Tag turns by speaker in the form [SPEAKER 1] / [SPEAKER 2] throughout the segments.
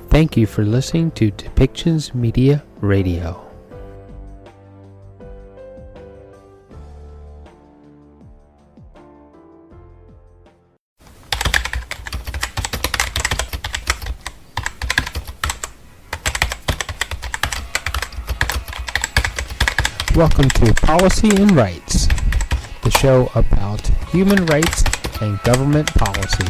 [SPEAKER 1] Thank you for listening to Depictions Media Radio. Welcome to Policy and Rights, the show about human rights and government policy.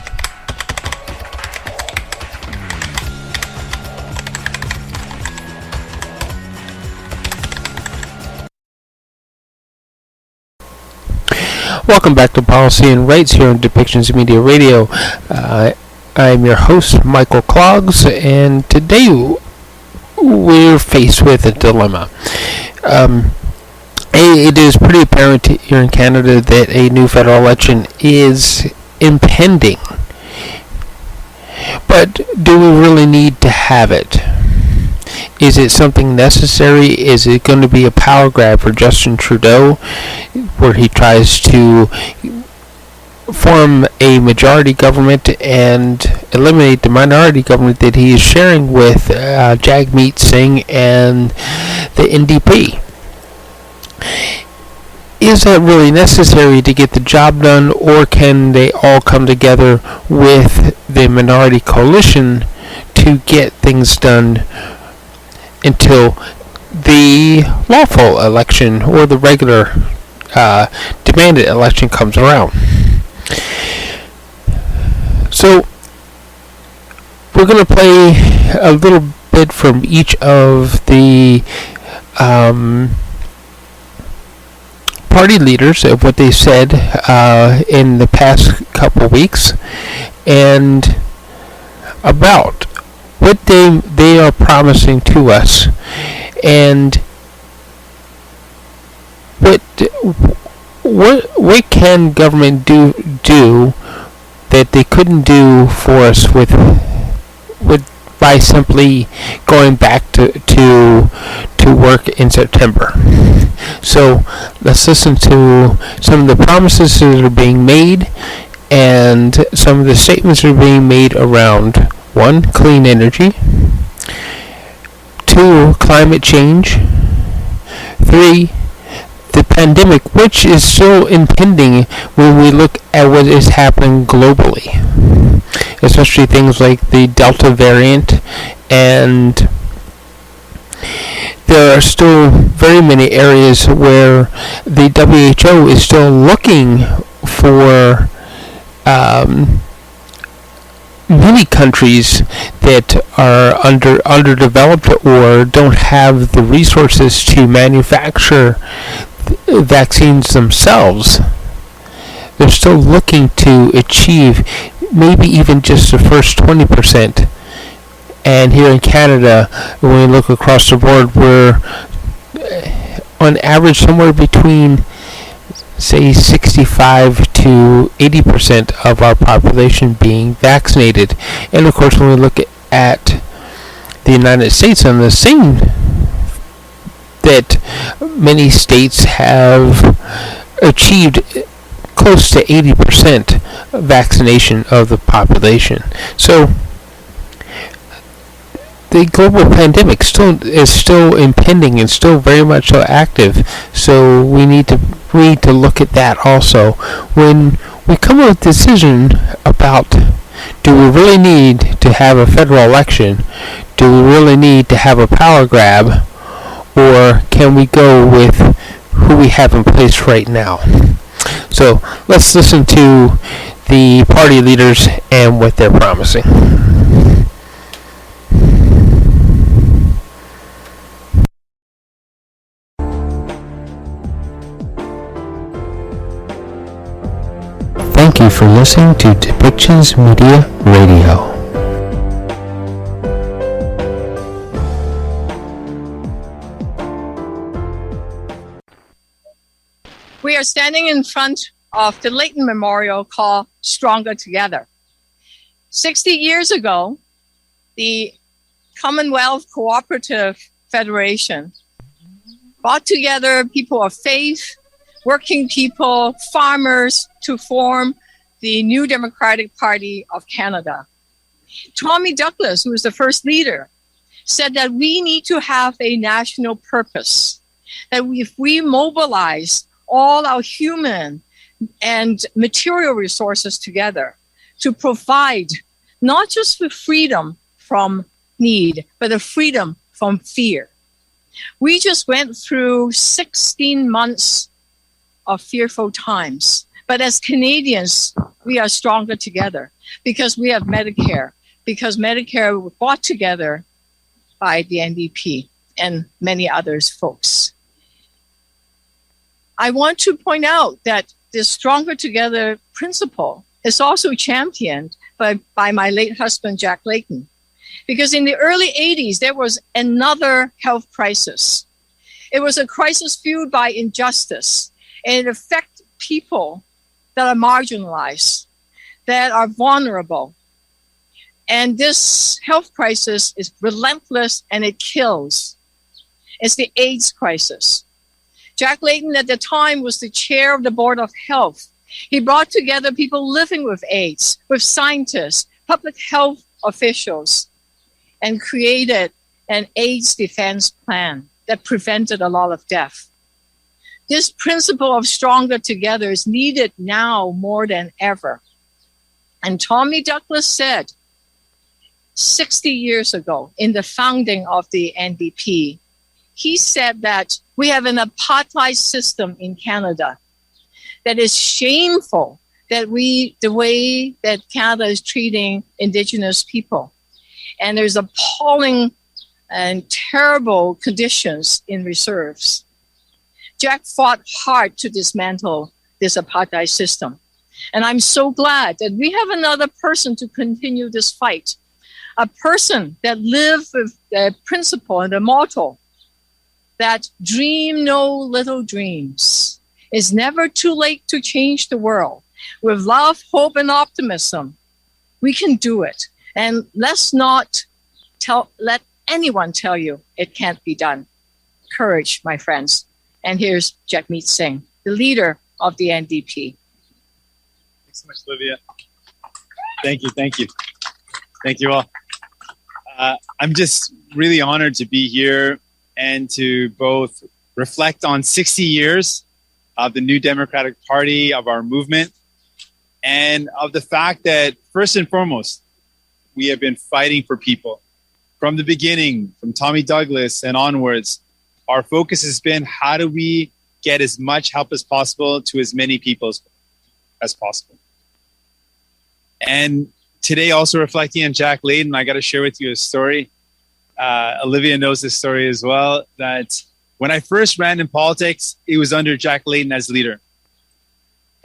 [SPEAKER 1] Welcome back to Policy and Rights here on Depictions Media Radio. I'm your host, Michael Clogs, and today we're faced with a dilemma. It is pretty apparent here in Canada that a new federal election is impending. But do we really need to have it? Is it something necessary? Is it going to be a power grab for Justin Trudeau, where he tries to form a majority government and eliminate the minority government that he is sharing with Jagmeet Singh and the NDP? Is that really necessary to get the job done, or can they all come together with the minority coalition to get things done until the lawful election or the regular demanded election comes around? So we're going to play a little bit from each of the party leaders of what they said in the past couple weeks, and about what they are promising to us, and what can government do that they couldn't do for us with by simply going back to work in September. So let's listen to some of the promises that are being made and some of the statements that are being made around 1. Clean energy, 2. Climate change, 3. The pandemic, which is still impending when we look at what is happening globally, especially things like the Delta variant, and there are still very many areas where the WHO is still looking for many countries that are underdeveloped or don't have the resources to manufacture vaccines themselves. They're still looking to achieve maybe even just the first 20%. And here in Canada, when we look across the board, we're on average somewhere between, say, 65 to 80% of our population being vaccinated. And of course, when we look at the United States, on the same, that many states have achieved close to 80% vaccination of the population. So the global pandemic is still impending and still very much so active. So we need to look at that also when we come with a decision about, do we really need to have a federal election? Do we really need to have a power grab? Or can we go with who we have in place right now? So let's listen to the party leaders and what they're promising. Thank you for listening to Depictions Media Radio.
[SPEAKER 2] We are standing in front of the Leighton Memorial called Stronger Together. 60 years ago, the Commonwealth Cooperative Federation brought together people of faith, working people, farmers, to form the New Democratic Party of Canada. Tommy Douglas, who was the first leader, said that we need to have a national purpose, that if we mobilize all our human and material resources together to provide not just the freedom from need, but the freedom from fear. We just went through 16 months of fearful times. But as Canadians, we are stronger together because we have Medicare, because Medicare was brought together by the NDP and many others folks. I want to point out that this stronger together principle is also championed by my late husband, Jack Layton. Because in the early 80s, there was another health crisis. It was a crisis fueled by injustice, and it affected people that are marginalized, that are vulnerable. And this health crisis is relentless and it kills. It's the AIDS crisis. Jack Layton at the time was the chair of the Board of Health. He brought together people living with AIDS, with scientists, public health officials, and created an AIDS defense plan that prevented a lot of death. This principle of stronger together is needed now more than ever. And Tommy Douglas said 60 years ago in the founding of the NDP, he said that we have an apartheid system in Canada that is shameful, that the way that Canada is treating Indigenous people. And there's appalling and terrible conditions in reserves. Jack fought hard to dismantle this apartheid system. And I'm so glad that we have another person to continue this fight, a person that lived with the principle and the motto that dream no little dreams. It's never too late to change the world. With love, hope, and optimism, we can do it. And let's not let anyone tell you it can't be done. Courage, my friends. And here's Jagmeet Singh, the leader of the NDP.
[SPEAKER 3] Thanks so much, Olivia. Thank you. Thank you all. I'm just really honored to be here and to both reflect on 60 years of the New Democratic Party, of our movement, and of the fact that, first and foremost, we have been fighting for people. From the beginning, from Tommy Douglas and onwards, our focus has been how do we get as much help as possible to as many people as possible. And today, also reflecting on Jack Layton, I got to share with you a story. Olivia knows this story as well, that when I first ran in politics, it was under Jack Layton as leader.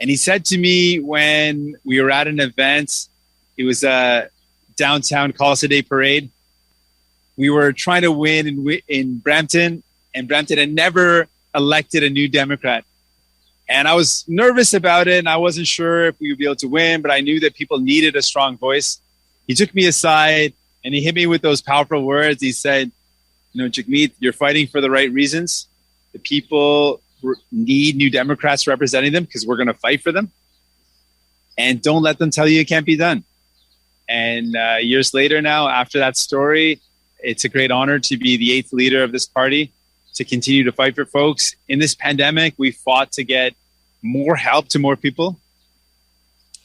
[SPEAKER 3] And he said to me when we were at an event, it was a downtown Call Day parade. We were trying to win in Brampton, and Brampton had never elected a New Democrat. And I was nervous about it, and I wasn't sure if we would be able to win, but I knew that people needed a strong voice. He took me aside, and he hit me with those powerful words. He said, Jagmeet, you're fighting for the right reasons. The people need New Democrats representing them because we're going to fight for them. And don't let them tell you it can't be done. And years later now, after that story, it's a great honor to be the 8th leader of this party, to continue to fight for folks. In this pandemic, we fought to get more help to more people.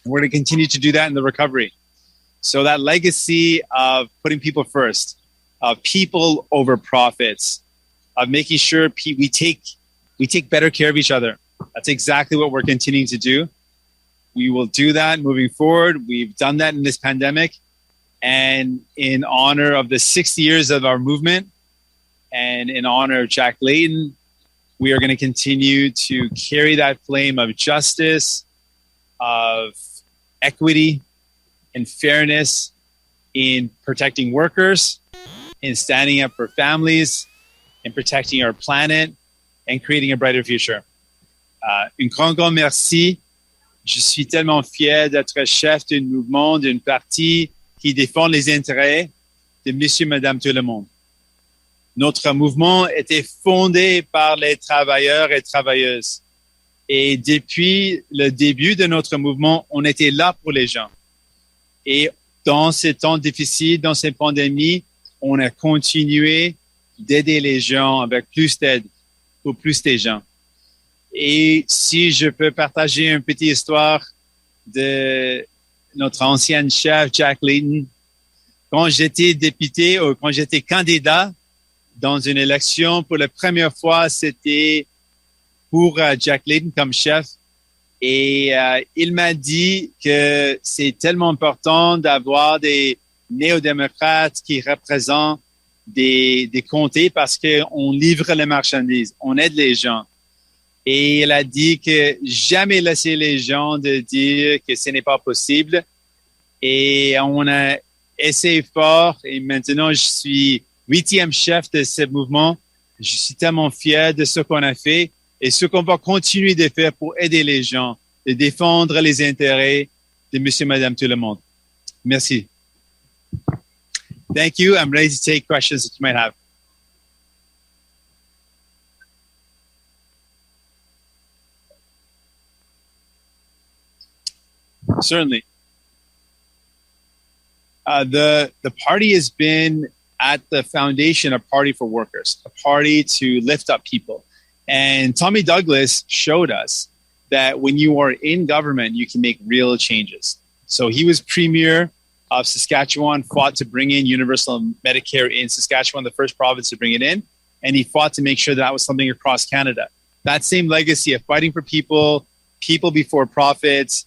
[SPEAKER 3] We're going to continue to do that in the recovery. So that legacy of putting people first, of people over profits, of making sure we take better care of each other. That's exactly what we're continuing to do. We will do that moving forward. We've done that in this pandemic. And in honor of the 60 years of our movement and in honor of Jack Layton, we are going to continue to carry that flame of justice, of equity and fairness in protecting workers, in standing up for families, in protecting our planet, and creating a brighter future. Un grand merci. Je suis tellement fier d'être chef d'un mouvement, d'un parti qui défend les intérêts de monsieur, madame, tout le monde. Notre mouvement était fondé par les travailleurs et travailleuses. Et depuis le début de notre mouvement, on était là pour les gens. Et dans ces temps difficiles, dans ces pandémies, on a continué d'aider les gens avec plus d'aide pour plus de gens. Et si je peux partager une petite histoire de notre ancienne chef, Jack Layton, quand j'étais député ou quand j'étais candidat dans une élection, pour la première fois, c'était pour Jack Layton comme chef. Et il m'a dit que c'est tellement important d'avoir des néo-démocrates qui représentent des comtés parce qu'on livre les marchandises, on aide les gens. Et il a dit que jamais laisser les gens de dire que ce n'est pas possible. Et on a essayé fort et maintenant je suis 8e chef de ce mouvement. Je suis tellement fier de ce qu'on a fait et ce qu'on va continuer de faire pour aider les gens, de défendre les intérêts de monsieur, madame, tout le monde. Merci. Thank you. I'm ready to take questions that you might have. Certainly. The party has been at the foundation a party for workers, a party to lift up people. And Tommy Douglas showed us that when you are in government, you can make real changes. So he was premier of Saskatchewan, fought to bring in universal Medicare in Saskatchewan, the first province to bring it in. And he fought to make sure that was something across Canada. That same legacy of fighting for people, people before profits,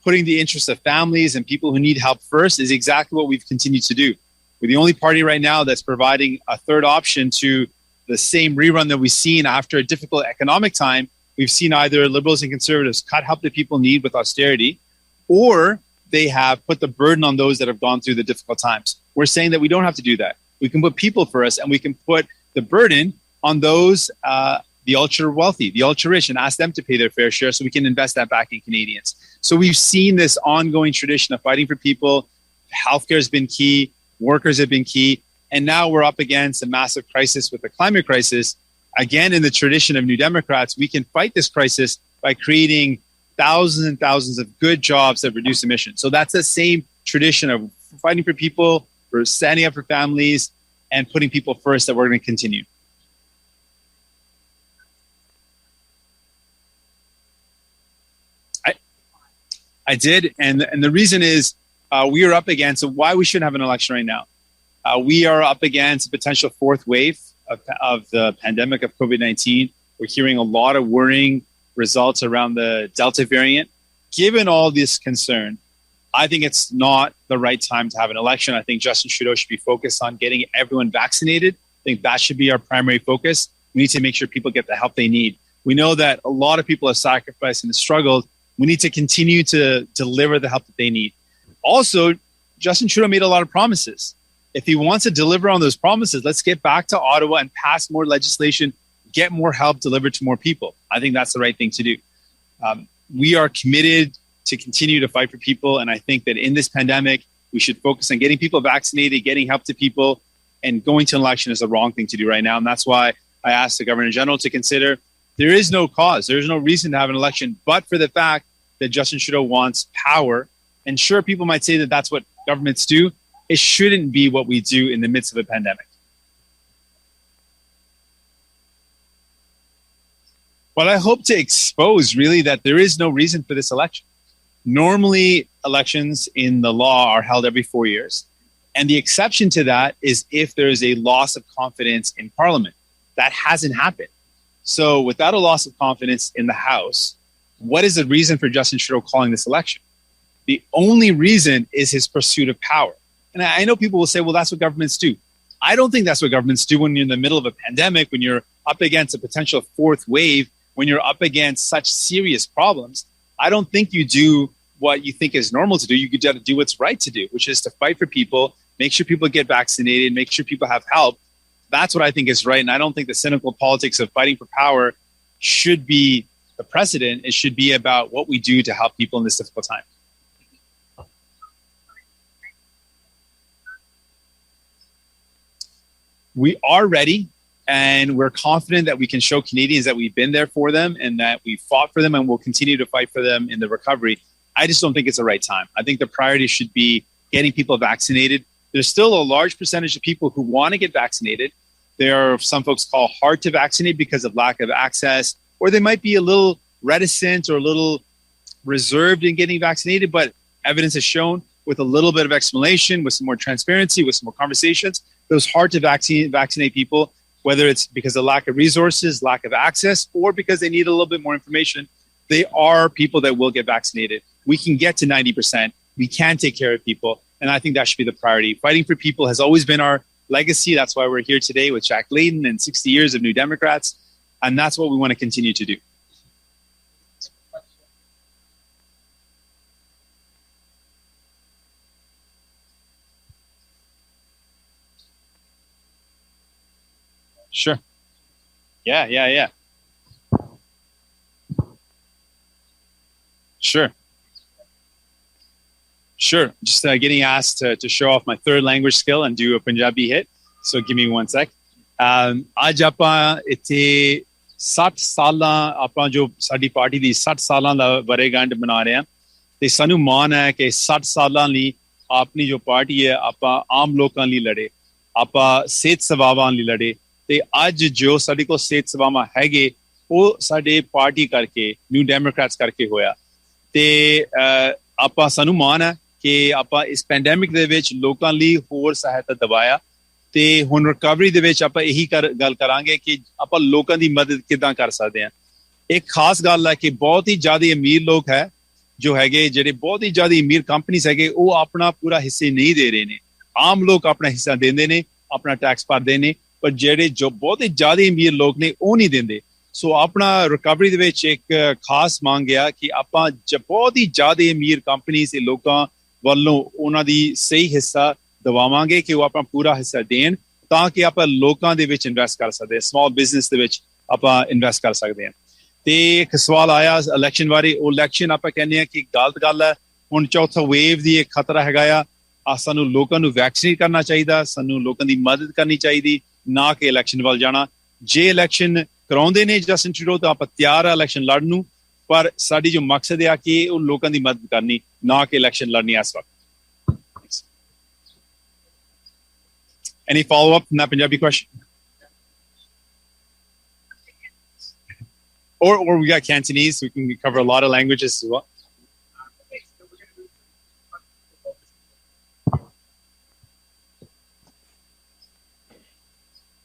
[SPEAKER 3] putting the interests of families and people who need help first is exactly what we've continued to do. We're the only party right now that's providing a third option to the same rerun that we've seen after a difficult economic time. We've seen either Liberals and Conservatives cut help that people need with austerity, or they have put the burden on those that have gone through the difficult times. We're saying that we don't have to do that. We can put people first, and we can put the burden on those, the ultra wealthy, the ultra rich, and ask them to pay their fair share so we can invest that back in Canadians. So we've seen this ongoing tradition of fighting for people. Healthcare has been key. Workers have been key. And now we're up against a massive crisis with the climate crisis. Again, in the tradition of New Democrats, we can fight this crisis by creating thousands and thousands of good jobs that reduce emissions. So that's the same tradition of fighting for people, for standing up for families, and putting people first that we're going to continue. I did, and the reason is we are up against why we shouldn't have an election right now. We are up against a potential fourth wave of the pandemic of COVID-19. We're hearing a lot of worrying results around the Delta variant. Given all this concern, I think it's not the right time to have an election. I think Justin Trudeau should be focused on getting everyone vaccinated. I think that should be our primary focus. We need to make sure people get the help they need. We know that a lot of people have sacrificed and struggled. We need to continue to deliver the help that they need. Also, Justin Trudeau made a lot of promises. If he wants to deliver on those promises, let's get back to Ottawa and pass more legislation, get more help delivered to more people. I think that's the right thing to do. We are committed to continue to fight for people. And I think that in this pandemic, we should focus on getting people vaccinated, getting help to people, and going to an election is the wrong thing to do right now. And that's why I asked the Governor General to consider there is no cause, there is no reason to have an election, but for the fact that Justin Trudeau wants power. And sure, people might say that that's what governments do. It shouldn't be what we do in the midst of a pandemic. Well, I hope to expose really that there is no reason for this election. Normally, elections in the law are held every 4 years. And the exception to that is if there is a loss of confidence in Parliament. That hasn't happened. So without a loss of confidence in the House, what is the reason for Justin Trudeau calling this election? The only reason is his pursuit of power. And I know people will say, well, that's what governments do. I don't think that's what governments do when you're in the middle of a pandemic, when you're up against a potential fourth wave, when you're up against such serious problems. I don't think you do what you think is normal to do. You got to do what's right to do, which is to fight for people, make sure people get vaccinated, make sure people have help. That's what I think is right. And I don't think the cynical politics of fighting for power should be the precedent. It should be about what we do to help people in this difficult time. We are ready, and we're confident that we can show Canadians that we've been there for them and that we fought for them and will continue to fight for them in the recovery. I just don't think it's the right time. I think the priority should be getting people vaccinated. There's still a large percentage of people who want to get vaccinated. There are some folks call hard to vaccinate because of lack of access, or they might be a little reticent or a little reserved in getting vaccinated, but evidence has shown with a little bit of explanation, with some more transparency, with some more conversations, those hard to vaccinate people, whether it's because of lack of resources, lack of access, or because they need a little bit more information, they are people that will get vaccinated. We can get to 90%. We can take care of people. And I think that should be the priority. Fighting for people has always been our legacy. That's why we're here today with Jack Layton and 60 years of New Democrats. And that's what we want to continue to do. Sure. Yeah. Sure. Just getting asked to show off my third language skill and do a Punjabi hit. So give me 1 sec. आज ਆਪਾਂ ਇੱਥੇ 60 ਸਾਲਾਂ ਆਪਾਂ ਜੋ ਸਾਡੀ party ਦੀ 60 ਸਾਲਾਂ ਦਾ ਵਰ੍ਹੇਗੰਢ ਮਨਾ ਰਹੇ ਹਾਂ ਤੇ ਸਾਨੂੰ ਮਾਣ ਹੈ ਕਿ 60 ਸਾਲਾਂ ਲਈ ਆਪਣੀ ਜੋ ਪਾਰਟੀ ਹੈ ਆਪਾਂ ਆਮ ਲੋਕਾਂ ਲਈ ਲੜੇ ਆਪਾਂ ਸਿਹਤ ਸੇਵਾਵਾਂ ਲਈ ਲੜੇ ਤੇ ਅੱਜ ਜੋ ਸਾਡੇ ਕੋਲ ਸਿਹਤ ਸੇਵਾਵਾਂ ਹੈਗੇ ਉਹ ਸਾਡੇ ਪਾਰਟੀ ਕਰਕੇ ਨਿਊ ਡੈਮੋਕ੍ਰੈਟਸ ਕਰਕੇ ਹੋਇਆ ਤੇ ਆਪਾਂ ਸਾਨੂੰ ਮਾਣ ਹੈ ਕਿ ਆਪਾਂ ਇਸ ਪੈਂਡੈਮਿਕ ਦੇ ਵਿੱਚ ਲੋਕਾਂ ਲਈ ਹੋਰ ਸਹਾਇਤਾ ਦਵਾਇਆ ਤੇ ਹੁਣ ਰਿਕਵਰੀ ਦੇ ਵਿੱਚ ਆਪਾਂ ਇਹੀ ਗੱਲ ਕਰਾਂਗੇ ਕਿ ਆਪਾਂ ਲੋਕਾਂ ਦੀ ਮਦਦ ਕਿੱਦਾਂ ਕਰ ਸਕਦੇ ਹਾਂ ਇੱਕ ਖਾਸ ਗੱਲ ਹੈ ਕਿ ਬਹੁਤ ਹੀ ਜ਼ਿਆਦਾ ਅਮੀਰ ਲੋਕ ਹੈ ਜੋ ਹੈਗੇ ਜਿਹੜੇ ਬਹੁਤ ਹੀ ਜ਼ਿਆਦਾ ਅਮੀਰ ਕੰਪਨੀਆਂ ਹੈਗੇ ਉਹ ਆਪਣਾ ਪੂਰਾ ਹਿੱਸੇ ਨਹੀਂ ਦੇ ਰਹੇ ਨੇ ਆਮ ਲੋਕ ਆਪਣਾ ਹਿੱਸਾ ਦਿੰਦੇ ਨੇ ਆਪਣਾ ਟੈਕਸ ਭਰਦੇ ਨੇ ਪਰ ਜਿਹੜੇ ਜੋ ਬਹੁਤ ਹੀ ਜ਼ਿਆਦਾ ਅਮੀਰ ਲੋਕ ਨੇ ਉਹ ਨਹੀਂ ਦਿੰਦੇ ਸੋ ਆਪਣਾ ਰਿਕਵਰੀ ਦੇ ਵਿੱਚ ਇੱਕ ਖਾਸ ਮੰਗ ਆ ਕਿ ਆਪਾਂ ਬਹੁਤ ਹੀ ਜ਼ਿਆਦਾ ਅਮੀਰ ਕੰਪਨੀਆਂ ਤੇ ਲੋਕਾਂ ਵੱਲੋਂ ਉਹਨਾਂ ਦੀ ਸਹੀ ਹਿੱਸਾ ਦਵਾਵਾਂਗੇ ਕਿ ਉਹ ਆਪਣਾ ਪੂਰਾ ਹਿੱਸਾ ਦੇਣ ਤਾਂ ਕਿ ਆਪਾਂ ਲੋਕਾਂ ਦੇ ਵਿੱਚ ਇਨਵੈਸਟ ਕਰ ਸਕਦੇ ਹਾਂ ਸਮਾਲ ਬਿਜ਼ਨਸ ਦੇ ਵਿੱਚ ਆਪਾਂ ਇਨਵੈਸਟ ਕਰ ਸਕਦੇ ਹਾਂ ਤੇ ਇੱਕ ਸਵਾਲ ਆਇਆ ਇਲੈਕਸ਼ਨ ਬਾਰੇ ਉਹ ਇਲੈਕਸ਼ਨ ਆਪਾਂ ਕਹਿੰਦੇ ਆ ਕਿ ਗਲਤ ਗੱਲ ਹੈ ਹੁਣ ਚੌਥਾ ਵੇਵ ਦੀ ਇੱਕ ਖਤਰਾ ਹੈਗਾ ਆ ਸਾਨੂੰ ਲੋਕਾਂ ਨੂੰ ਵੈਕਸੀਨੇਟ ਕਰਨਾ ਚਾਹੀਦਾ ਸਾਨੂੰ ਲੋਕਾਂ ਦੀ ਮਦਦ ਕਰਨੀ ਚਾਹੀਦੀ ਨਾ ਕਿ ਇਲੈਕਸ਼ਨ ਵੱਲ ਜਾਣਾ ਜੇ ਇਲੈਕਸ਼ਨ ਕਰਾਉਂਦੇ ਨੇ ਜਸਟਿਨ ਟਰੂਡੋ ਤਾਂ ਆਪਾਂ ਤਿਆਰ ਆ ਇਲੈਕਸ਼ਨ ਲੜਨ ਨੂੰ ਪਰ ਸਾਡੀ ਜੋ ਮਕਸਦ ਆ ਕਿ ਉਹ ਲੋਕਾਂ ਦੀ ਮਦਦ ਕਰਨੀ ਨਾ ਕਿ ਇਲੈਕਸ਼ਨ ਲੜਨੀ ਇਸ ਵਕਤ Any follow-up from that Punjabi question? Or we got Cantonese, we can cover a lot of languages as well.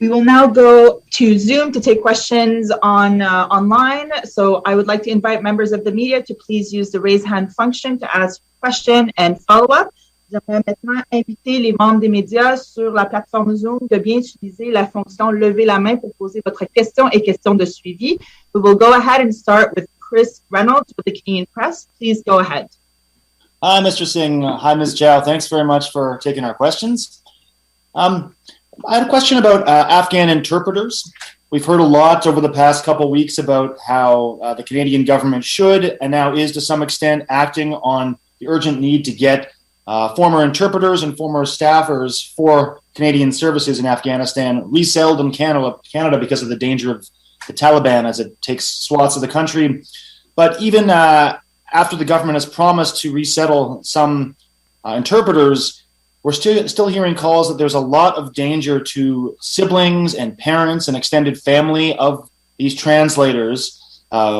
[SPEAKER 4] We will now go to Zoom to take questions online. So I would like to invite members of the media to please use the raise hand function to ask a question and follow-up. J'aimerais maintenant inviter les membres des médias sur la plateforme Zoom de bien utiliser la fonction lever la main pour poser votre question et question de suivi. We will go ahead and start with Chris Reynolds with the Canadian Press. Please go ahead.
[SPEAKER 5] Hi, Mr. Singh. Hi, Ms. Chow. Thanks very much for taking our questions. I had a question about Afghan interpreters. We've heard a lot over the past couple of weeks about how the Canadian government should and now is to some extent acting on the urgent need to get former interpreters and former staffers for Canadian services in Afghanistan resettled in Canada because of the danger of the Taliban as it takes swaths of the country. But even after the government has promised to resettle some interpreters, we're still hearing calls that there's a lot of danger to siblings and parents and extended family of these translators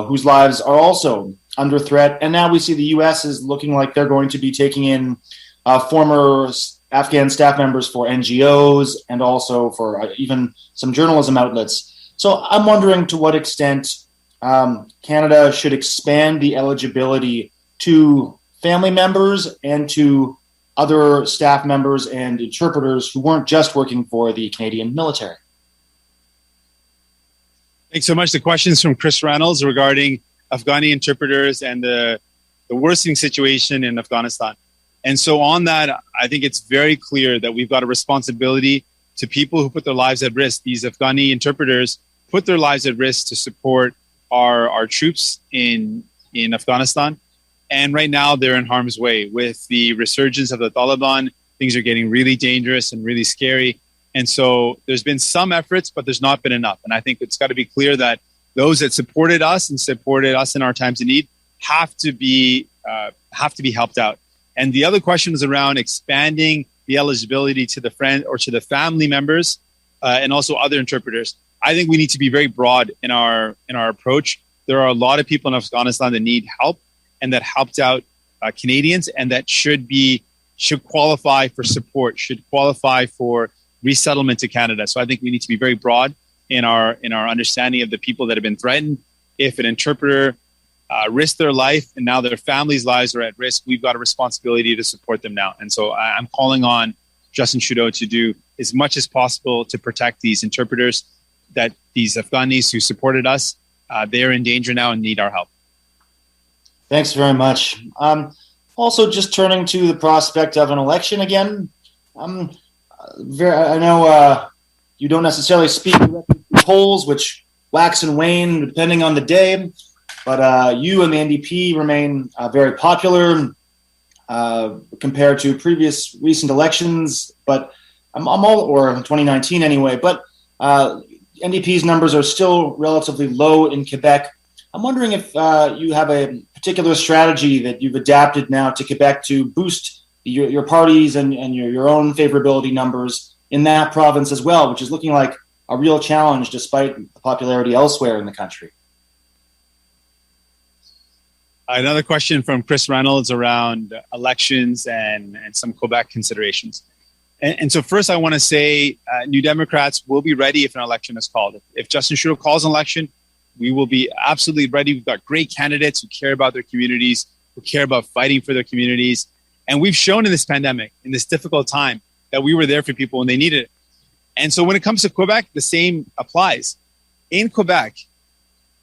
[SPEAKER 5] whose lives are also under threat. And now we see the U.S. is looking like they're going to be taking in former Afghan staff members for NGOs and also for even some journalism outlets. So I'm wondering to what extent Canada should expand the eligibility to family members and to other staff members and interpreters who weren't just working for the Canadian military.
[SPEAKER 3] Thanks so much. The questions from Chris Reynolds regarding Afghani interpreters and the worsening situation in Afghanistan. And so on that, I think it's very clear that we've got a responsibility to people who put their lives at risk. These Afghani interpreters put their lives at risk to support our troops in Afghanistan. And right now they're in harm's way. With the resurgence of the Taliban, things are getting really dangerous and really scary. And so there's been some efforts, but there's not been enough. And I think it's got to be clear that those that supported us in our times of need have to be helped out. And the other question was around expanding the eligibility to the friend or to the family members and also other interpreters. I think we need to be very broad in our approach. There are a lot of people in Afghanistan that need help and that helped out Canadians and that should qualify for support, should qualify for resettlement to Canada. So I think we need to be very broad in our understanding of the people that have been threatened. If an interpreter risked their life and now their families' lives are at risk, we've got a responsibility to support them now. And so I'm calling on Justin Trudeau to do as much as possible to protect these interpreters, that these Afghanis who supported us, they're in danger now and need our help.
[SPEAKER 5] Thanks very much. Also, just turning to the prospect of an election again. I know you don't necessarily speak directly to polls, which wax and wane depending on the day, but you and the NDP remain very popular compared to previous recent elections. But or 2019 anyway. But NDP's numbers are still relatively low in Quebec. I'm wondering if you have a particular strategy that you've adapted now to Quebec to boost your parties and your own favorability numbers in that province as well, which is looking like a real challenge despite the popularity elsewhere in the country.
[SPEAKER 3] Another question from Chris Reynolds around elections and some Quebec considerations. And so first I want to say New Democrats will be ready if an election is called. If Justin Trudeau calls an election, we will be absolutely ready. We've got great candidates who care about their communities, who care about fighting for their communities. And we've shown in this pandemic, in this difficult time, that we were there for people when they needed it. And so when it comes to Quebec, the same applies. In Quebec,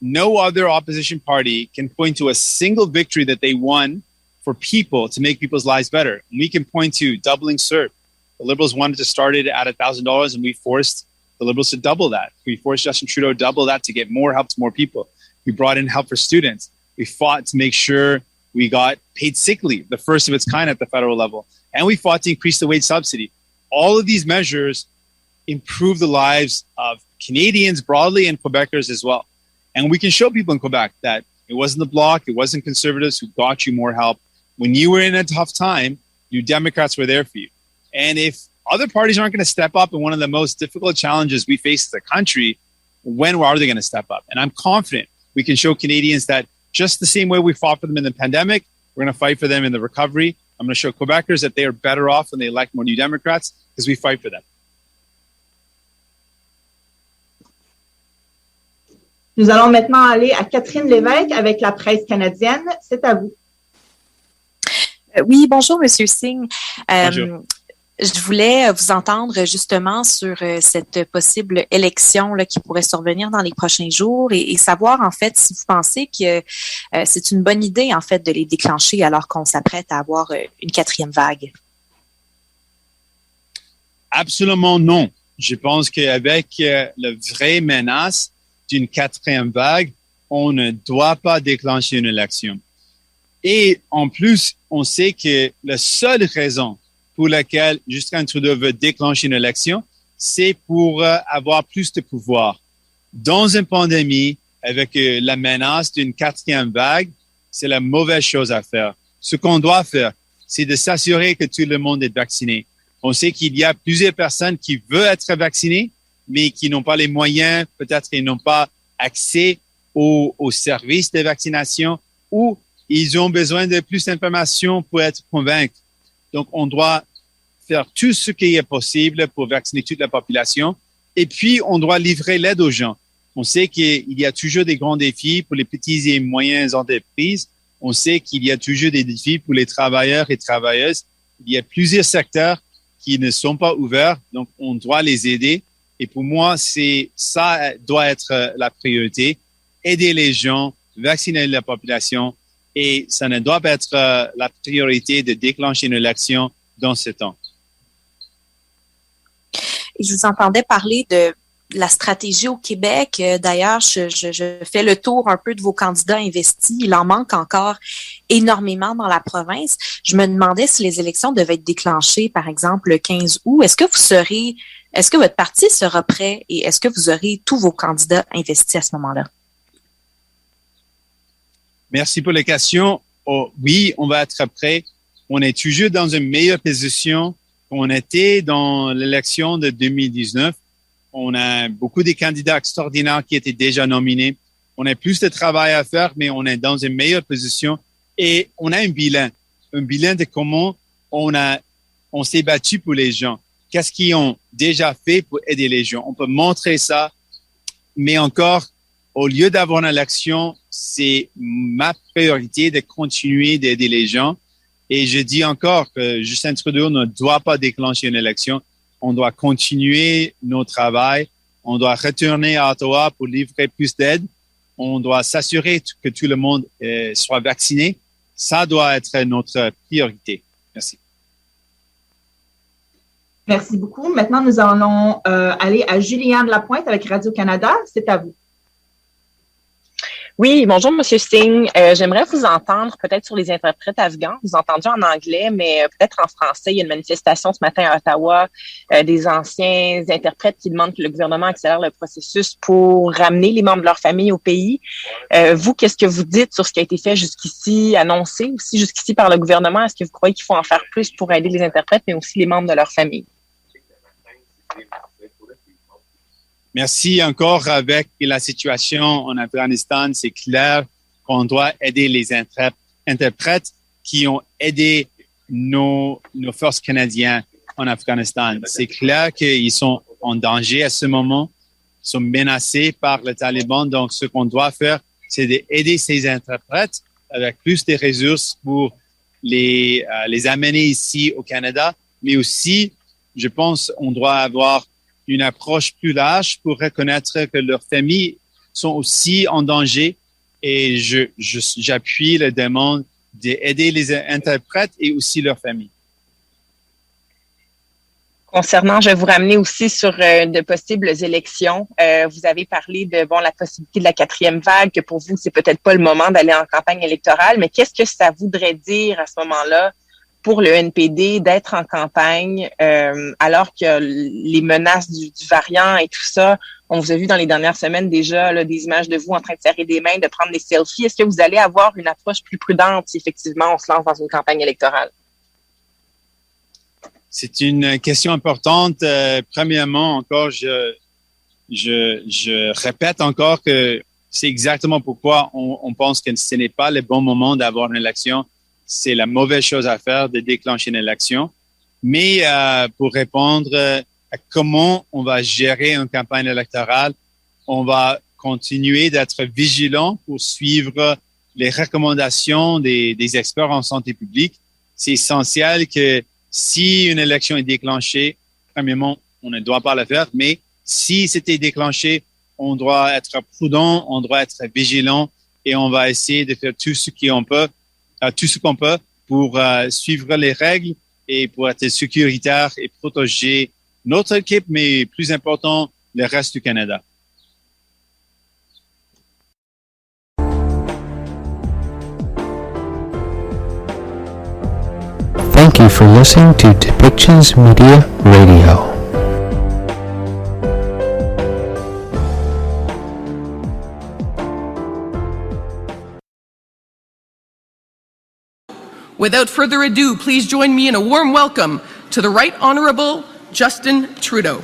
[SPEAKER 3] no other opposition party can point to a single victory that they won for people to make people's lives better. And we can point to doubling CERB. The Liberals wanted to start it at $1,000 and we forced the Liberals to double that. We forced Justin Trudeau to double that to get more help to more people. We brought in help for students. We fought to make sure we got paid sick leave, the first of its kind at the federal level. And we fought to increase the wage subsidy. All of these measures improve the lives of Canadians broadly and Quebecers as well. And we can show people in Quebec that it wasn't the Bloc, it wasn't Conservatives who got you more help. When you were in a tough time, you Democrats were there for you. And if other parties aren't going to step up in one of the most difficult challenges we face as a country, when are they going to step up? And I'm confident we can show Canadians that just the same way we fought for them in the pandemic, we're going to fight for them in the recovery. I'm going to show Quebecers that they are better off when they elect more New Democrats because we fight for them.
[SPEAKER 4] Nous allons maintenant aller à Catherine Lévesque avec la presse canadienne. C'est à vous.
[SPEAKER 6] Oui, bonjour, Monsieur Singh.
[SPEAKER 3] Bonjour.
[SPEAKER 6] Je voulais vous entendre justement sur cette possible élection là, qui pourrait survenir dans les prochains jours et savoir en fait si vous pensez que c'est une bonne idée en fait de les déclencher alors qu'on s'apprête à avoir une quatrième vague.
[SPEAKER 3] Absolument non. Je pense qu'avec la vraie menace d'une quatrième vague, on ne doit pas déclencher une élection. Et en plus, on sait que la seule raison pour laquelle Justin Trudeau veut déclencher une élection, c'est pour avoir plus de pouvoir. Dans une pandémie, avec la menace d'une quatrième vague, c'est la mauvaise chose à faire. Ce qu'on doit faire, c'est de s'assurer que tout le monde est vacciné. On sait qu'il y a plusieurs personnes qui veulent être vaccinées, mais qui n'ont pas les moyens, peut-être qu'ils n'ont pas accès aux services de vaccination ou ils ont besoin de plus d'informations pour être convaincus. Donc, on doit faire tout ce qui est possible pour vacciner toute la population. Et puis, on doit livrer l'aide aux gens. On sait qu'il y a toujours des grands défis pour les petites et moyennes entreprises. On sait qu'il y a toujours des défis pour les travailleurs et travailleuses. Il y a plusieurs secteurs qui ne sont pas ouverts. Donc, on doit les aider. Et pour moi, ça doit être la priorité. Aider les gens, vacciner la population. Et ça ne doit pas être la priorité de déclencher une élection dans ce temps.
[SPEAKER 6] Et je vous entendais parler de la stratégie au Québec. D'ailleurs, je fais le tour un peu de vos candidats investis. Il en manque encore énormément dans la province. Je me demandais si les élections devaient être déclenchées, par exemple, le 15 août. Est-ce que votre parti sera prêt et est-ce que vous aurez tous vos candidats investis à ce moment-là?
[SPEAKER 3] Merci pour les questions. Oh, oui, on va être prêt. on est toujours dans une meilleure position qu'on était dans l'élection de 2019. On a beaucoup de candidats extraordinaires qui étaient déjà nominés. On a plus de travail à faire, mais on est dans une meilleure position et on a un bilan de comment on s'est battu pour les gens. Qu'est-ce qu'ils ont déjà fait pour aider les gens? On peut montrer ça, mais encore, au lieu d'avoir une élection, c'est ma priorité de continuer d'aider les gens. Et je dis encore que Justin Trudeau ne doit pas déclencher une élection. On doit continuer notre travail. On doit retourner à Ottawa pour livrer plus d'aide. On doit s'assurer que tout le monde soit vacciné. Ça doit être notre priorité. Merci.
[SPEAKER 4] Merci beaucoup. Maintenant, nous allons aller à Juliane Lapointe avec Radio-Canada. C'est à vous.
[SPEAKER 7] Oui, bonjour, Monsieur Singh. J'aimerais vous entendre peut-être sur les interprètes afghans. Vous entendu en anglais, mais peut-être en français. Il y a une manifestation ce matin à Ottawa des anciens interprètes qui demandent que le gouvernement accélère le processus pour ramener les membres de leur famille au pays. Vous, qu'est-ce que vous dites sur ce qui a été fait jusqu'ici, annoncé aussi jusqu'ici par le gouvernement? Est-ce que vous croyez qu'il faut en faire plus pour aider les interprètes, mais aussi les membres de leur famille?
[SPEAKER 3] Merci encore. Avec la situation en Afghanistan, c'est clair qu'on doit aider les interprètes qui ont aidé nos forces canadiennes en Afghanistan. C'est clair qu'ils sont en danger à ce moment, sont menacés par les talibans. Donc, ce qu'on doit faire, c'est d'aider ces interprètes avec plus de ressources pour les amener ici au Canada. Mais aussi, je pense, on doit avoir une approche plus large pour reconnaître que leurs familles sont aussi en danger. Et j'appuie la demande d'aider les interprètes et aussi leurs familles.
[SPEAKER 7] Concernant, je vais vous ramener aussi sur de possibles élections. Vous avez parlé de la possibilité de la 4e vague, que pour vous, c'est peut-être pas le moment d'aller en campagne électorale, mais qu'est-ce que ça voudrait dire à ce moment-là pour le NPD d'être en campagne alors que les menaces du variant et tout ça, on vous a vu dans les dernières semaines déjà là, des images de vous en train de serrer des mains, de prendre des selfies. Est-ce que vous allez avoir une approche plus prudente si effectivement on se lance dans une campagne électorale?
[SPEAKER 3] C'est une question importante. Premièrement, encore, je répète encore que c'est exactement pourquoi on pense que ce n'est pas le bon moment d'avoir une élection. C'est la mauvaise chose à faire de déclencher une élection. Mais pour répondre à comment on va gérer une campagne électorale, on va continuer d'être vigilant pour suivre les recommandations des experts en santé publique. C'est essentiel que si une élection est déclenchée, premièrement, on ne doit pas la faire, mais si c'était déclenché, on doit être prudent, on doit être vigilant et on va essayer de faire tout ce qu'on peut pour suivre les règles et pour être sécuritaire et protéger notre équipe, mais plus important, le reste du Canada.
[SPEAKER 1] Thank you for listening to Depictions Media Radio.
[SPEAKER 8] Without further ado, please join me in a warm welcome to the Right Honourable Justin Trudeau.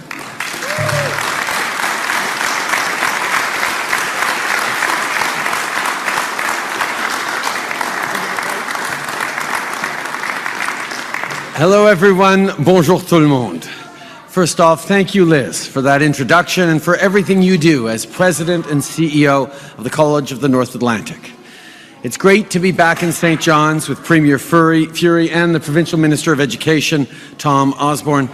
[SPEAKER 9] Hello everyone, bonjour tout le monde. First off, thank you Liz for that introduction and for everything you do as President and CEO of the College of the North Atlantic. It's great to be back in St. John's with Premier Fury and the Provincial Minister of Education, Tom Osborne.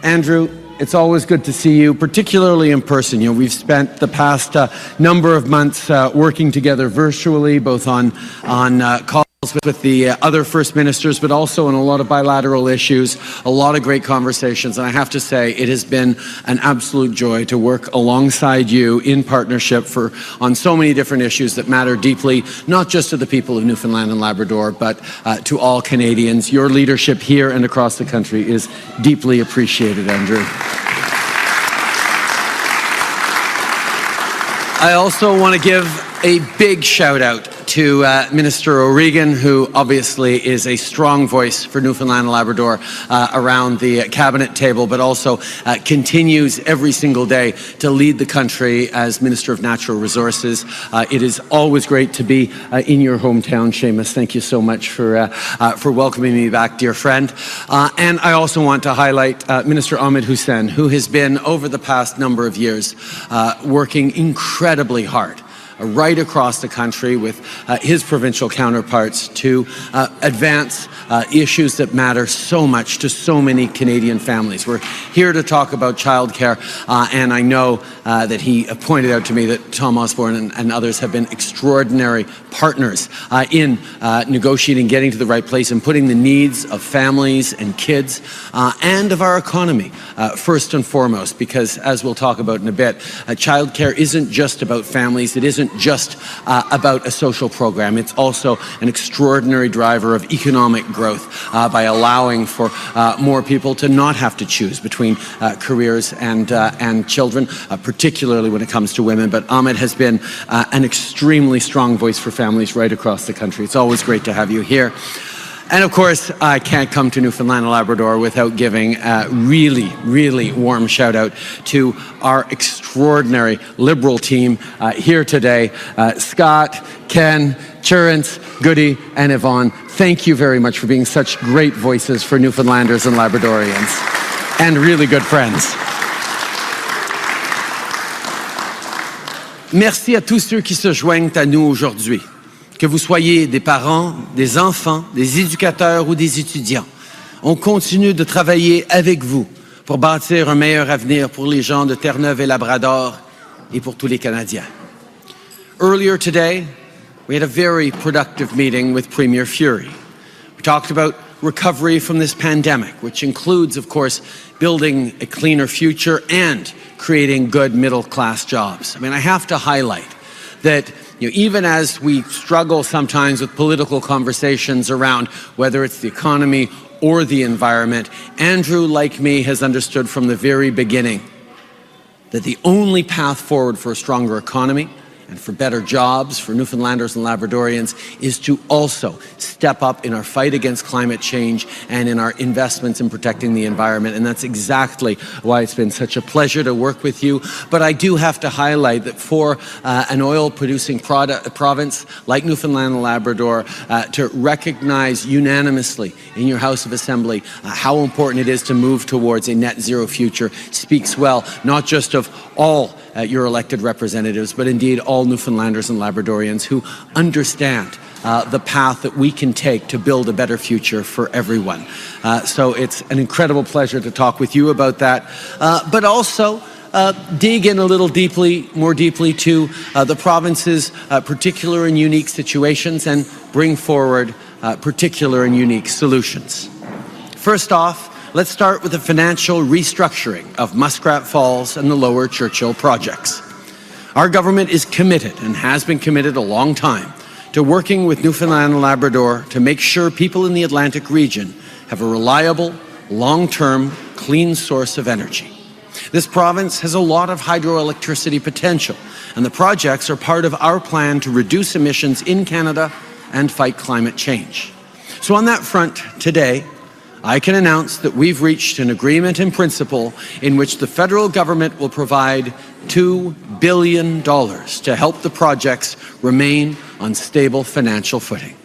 [SPEAKER 9] Andrew, it's always good to see you, particularly in person. You know, we've spent the past number of months working together virtually, both on calls with the other First Ministers, but also on a lot of bilateral issues, a lot of great conversations. And I have to say, it has been an absolute joy to work alongside you in partnership on so many different issues that matter deeply, not just to the people of Newfoundland and Labrador, but to all Canadians. Your leadership here and across the country is deeply appreciated, Andrew. I also want to give A big shout out to Minister O'Regan, who obviously is a strong voice for Newfoundland and Labrador around the cabinet table, but also continues every single day to lead the country as Minister of Natural Resources. It is always great to be in your hometown, Seamus. Thank you so much for welcoming me back, dear friend. And I also want to highlight Minister Ahmed Hussein, who has been, over the past number of years, working incredibly hard right across the country with his provincial counterparts to advance issues that matter so much to so many Canadian families. We're here to talk about childcare, and I know that he pointed out to me that Tom Osborne and others have been extraordinary partners in negotiating, getting to the right place, and putting the needs of families and kids and of our economy first and foremost, because as we'll talk about in a bit, childcare isn't just about families. It isn't just about a social program. It's also an extraordinary driver of economic growth by allowing for more people to not have to choose between careers and children, particularly when it comes to women. But Ahmed has been an extremely strong voice for families right across the country. It's always great to have you here. And of course, I can't come to Newfoundland and Labrador without giving a really, really warm shout out to our extraordinary Liberal team here today. Scott, Ken, Terence, Goody, and Yvonne, thank you very much for being such great voices for Newfoundlanders and Labradorians, and really good friends. Merci à tous ceux qui se joignent à nous aujourd'hui. Que vous soyez des parents, des enfants, des éducateurs ou des étudiants, on continue de travailler avec vous pour bâtir un meilleur avenir pour les gens de Terre-Neuve et Labrador et pour tous les Canadiens. Earlier today, we had a very productive meeting with Premier Fury. We talked about recovery from this pandemic, which includes, of course, building a cleaner future and creating good middle-class jobs. I mean, I have to highlight that even as we struggle sometimes with political conversations around whether it's the economy or the environment, Andrew, like me, has understood from the very beginning that the only path forward for a stronger economy and for better jobs for Newfoundlanders and Labradorians is to also step up in our fight against climate change and in our investments in protecting the environment. And that's exactly why it's been such a pleasure to work with you. But I do have to highlight that for an oil-producing province like Newfoundland and Labrador, to recognize unanimously in your House of Assembly how important it is to move towards a net zero future speaks well, not just of all your elected representatives, but indeed all Newfoundlanders and Labradorians who understand the path that we can take to build a better future for everyone. So it's an incredible pleasure to talk with you about that, but also dig in a little more deeply to the province's particular and unique situations and bring forward particular and unique solutions. First off, let's start with the financial restructuring of Muskrat Falls and the Lower Churchill projects. Our government is committed, and has been committed a long time, to working with Newfoundland and Labrador to make sure people in the Atlantic region have a reliable, long-term, clean source of energy. This province has a lot of hydroelectricity potential, and the projects are part of our plan to reduce emissions in Canada and fight climate change. So on that front, today, I can announce that we've reached an agreement in principle in which the federal government will provide $2 billion to help the projects remain on stable financial footing.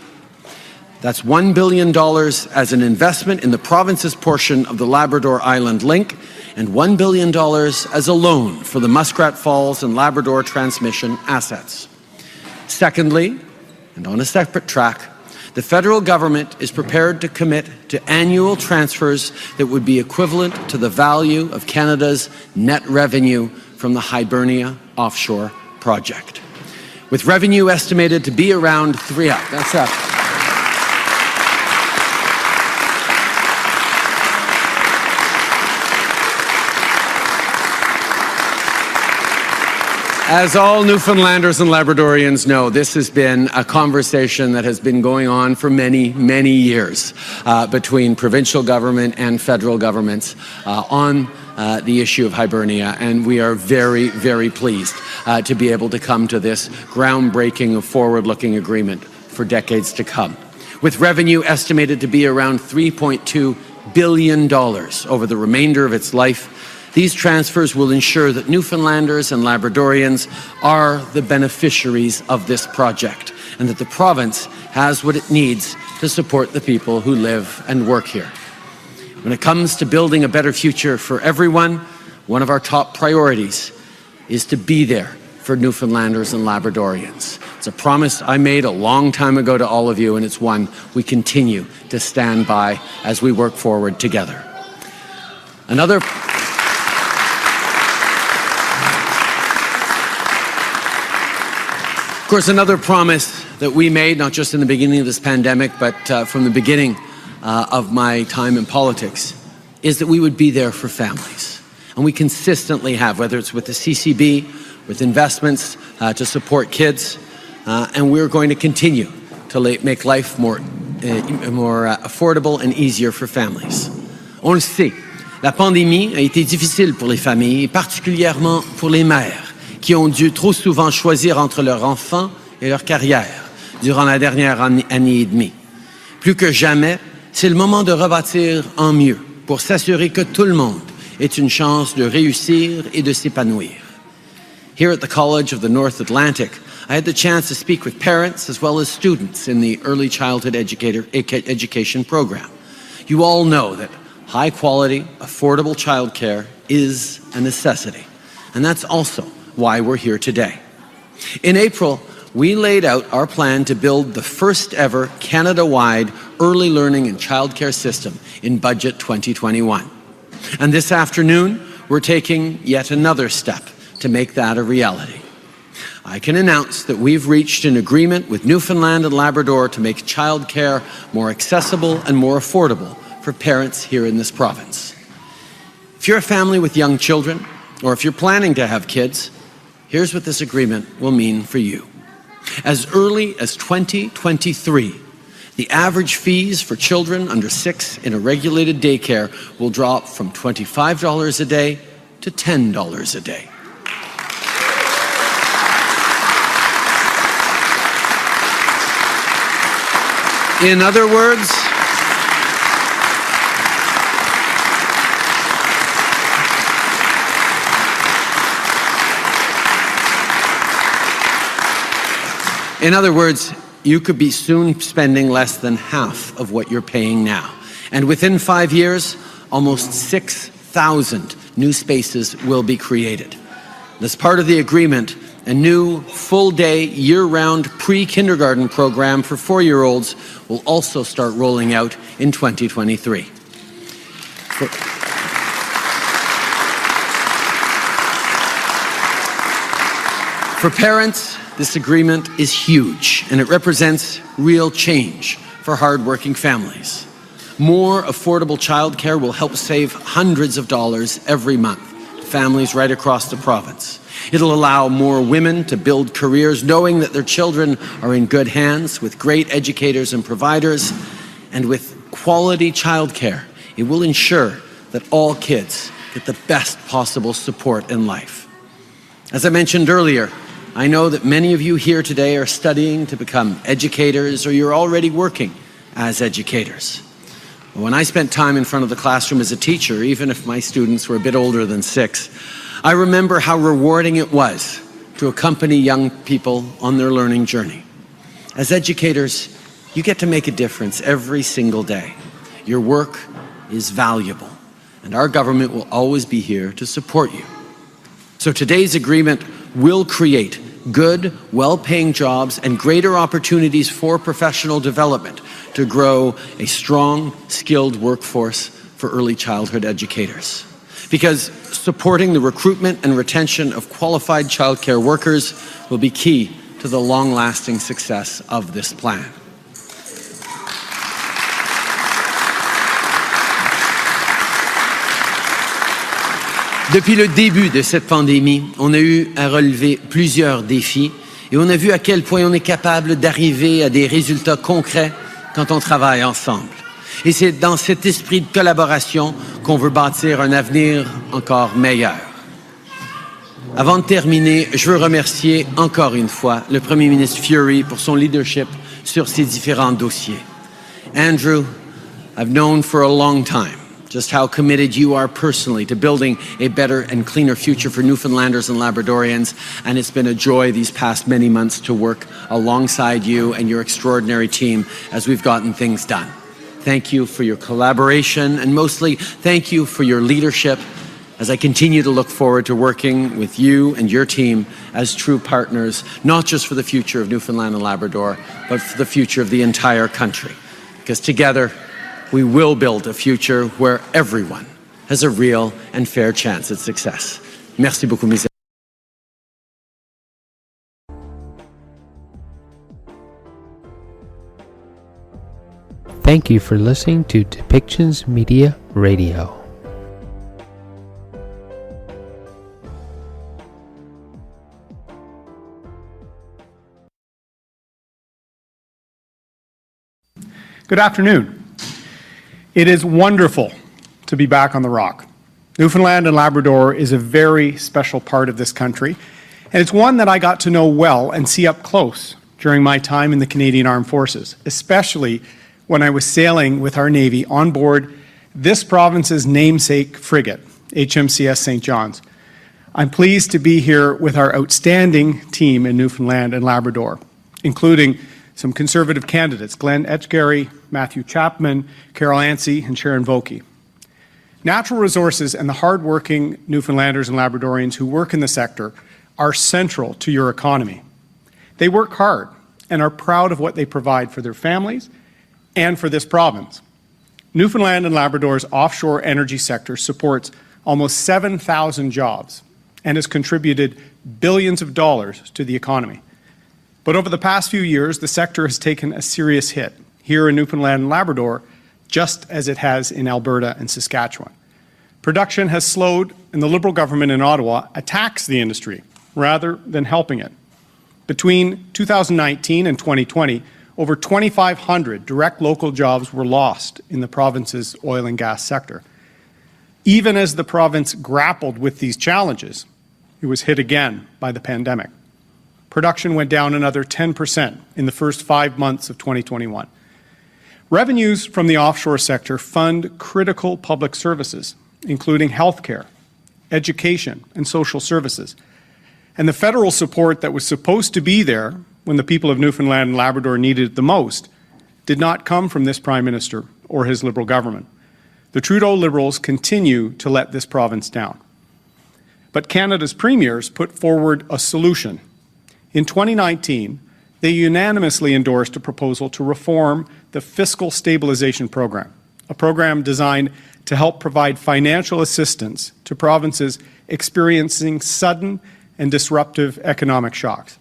[SPEAKER 9] That's $1 billion as an investment in the province's portion of the Labrador Island Link, and $1 billion as a loan for the Muskrat Falls and Labrador transmission assets. Secondly, and on a separate track, the federal government is prepared to commit to annual transfers that would be equivalent to the value of Canada's net revenue from the Hibernia offshore project, with revenue estimated to be around that's up. As all Newfoundlanders and Labradorians know, this has been a conversation that has been going on for many, many years between provincial government and federal governments on the issue of Hibernia, and we are very, very pleased to be able to come to this groundbreaking, forward-looking agreement for decades to come. With revenue estimated to be around $3.2 billion over the remainder of its life, these transfers will ensure that Newfoundlanders and Labradorians are the beneficiaries of this project and that the province has what it needs to support the people who live and work here. When it comes to building a better future for everyone, one of our top priorities is to be there for Newfoundlanders and Labradorians. It's a promise I made a long time ago to all of you, and it's one we continue to stand by as we work forward together. Of course, another promise that we made, not just in the beginning of this pandemic, but from the beginning of my time in politics, is that we would be there for families. And we consistently have, whether it's with the CCB, with investments to support kids, and we're going to continue to make life more affordable and easier for families. On le sait, la pandémie a été difficile pour les familles, particulièrement pour les mères, qui ont dû trop souvent choisir entre leurs enfants et leur carrière durant la dernière année et demie. Plus que jamais, c'est le moment de rebâtir en mieux pour s'assurer que tout le monde ait une chance de réussir et de s'épanouir. Here at the College of the North Atlantic, I had the chance to speak with parents as well as students in the early childhood education program. You all know that high-quality, affordable childcare is a necessity, and that's also why we're here today. In April, we laid out our plan to build the first ever Canada-wide early learning and childcare system in Budget 2021. And this afternoon, we're taking yet another step to make that a reality. I can announce that we've reached an agreement with Newfoundland and Labrador to make childcare more accessible and more affordable for parents here in this province. If you're a family with young children, or if you're planning to have kids, here's what this agreement will mean for you. As early as 2023, the average fees for children under 6 in a regulated daycare will drop from $25 a day to $10 a day. In other words, you could be soon spending less than half of what you're paying now. And within 5 years, almost 6,000 new spaces will be created. As part of the agreement, a new full-day, year-round pre-kindergarten program for 4-year-olds will also start rolling out in 2023. For parents, this agreement is huge, and it represents real change for hard-working families. More affordable childcare will help save hundreds of dollars every month to families right across the province. It'll allow more women to build careers knowing that their children are in good hands with great educators and providers, and with quality childcare, it will ensure that all kids get the best possible support in life. As I mentioned earlier, I know that many of you here today are studying to become educators, or you're already working as educators. When I spent time in front of the classroom as a teacher, even if my students were a bit older than 6, I remember how rewarding it was to accompany young people on their learning journey. As educators, you get to make a difference every single day. Your work is valuable, and our government will always be here to support you. So today's agreement will create good, well-paying jobs and greater opportunities for professional development to grow a strong, skilled workforce for early childhood educators. Because supporting the recruitment and retention of qualified childcare workers will be key to the long-lasting success of this plan. Depuis le début de cette pandémie, on a eu à relever plusieurs défis et on a vu à quel point on est capable d'arriver à des résultats concrets quand on travaille ensemble. Et c'est dans cet esprit de collaboration qu'on veut bâtir un avenir encore meilleur. Avant de terminer, je veux remercier encore une fois le Premier ministre Fury pour son leadership sur ces différents dossiers. Andrew, I've known for a long time just how committed you are personally to building a better and cleaner future for Newfoundlanders and Labradorians, and it's been a joy these past many months to work alongside you and your extraordinary team as we've gotten things done. Thank you for your collaboration, and mostly, thank you for your leadership as I continue to look forward to working with you and your team as true partners, not just for the future of Newfoundland and Labrador, but for the future of the entire country. Because together, we will build a future where everyone has a real and fair chance at success. Merci beaucoup, mes amis.
[SPEAKER 1] Thank you for listening to Depictions Media Radio.
[SPEAKER 10] Good afternoon. It is wonderful to be back on the Rock. Newfoundland and Labrador is a very special part of this country, and it's one that I got to know well and see up close during my time in the Canadian Armed Forces, especially when I was sailing with our Navy on board this province's namesake frigate, HMCS St. John's. I'm pleased to be here with our outstanding team in Newfoundland and Labrador, including some Conservative candidates, Glenn Etchgary, Matthew Chapman, Carol Ansey, and Sharon Vokey. Natural resources and the hard-working Newfoundlanders and Labradorians who work in the sector are central to your economy. They work hard and are proud of what they provide for their families and for this province. Newfoundland and Labrador's offshore energy sector supports almost 7,000 jobs and has contributed billions of dollars to the economy. But over the past few years, the sector has taken a serious hit here in Newfoundland and Labrador, just as it has in Alberta and Saskatchewan. Production has slowed, and the Liberal government in Ottawa attacks the industry rather than helping it. Between 2019 and 2020, over 2,500 direct local jobs were lost in the province's oil and gas sector. Even as the province grappled with these challenges, it was hit again by the pandemic. Production went down another 10% in the first 5 months of 2021. Revenues from the offshore sector fund critical public services, including healthcare, education, and social services. And the federal support that was supposed to be there when the people of Newfoundland and Labrador needed it the most did not come from this Prime Minister or his Liberal government. The Trudeau Liberals continue to let this province down. But Canada's premiers put forward a solution. In 2019, they unanimously endorsed a proposal to reform the Fiscal Stabilization Program, a program designed to help provide financial assistance to provinces experiencing sudden and disruptive economic shocks.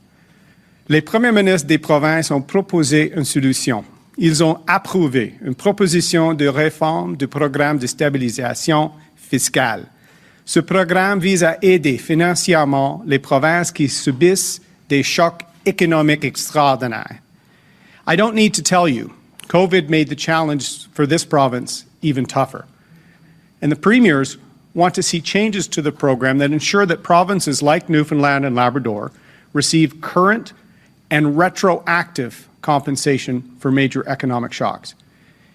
[SPEAKER 10] Les premiers ministres des provinces ont proposé une solution. Ils ont approuvé une proposition de réforme du programme de stabilisation fiscale. Ce programme vise à aider financièrement les provinces qui subissent des shocks economic extraordinaire. I don't need to tell you, COVID made the challenge for this province even tougher. And the premiers want to see changes to the program that ensure that provinces like Newfoundland and Labrador receive current and retroactive compensation for major economic shocks.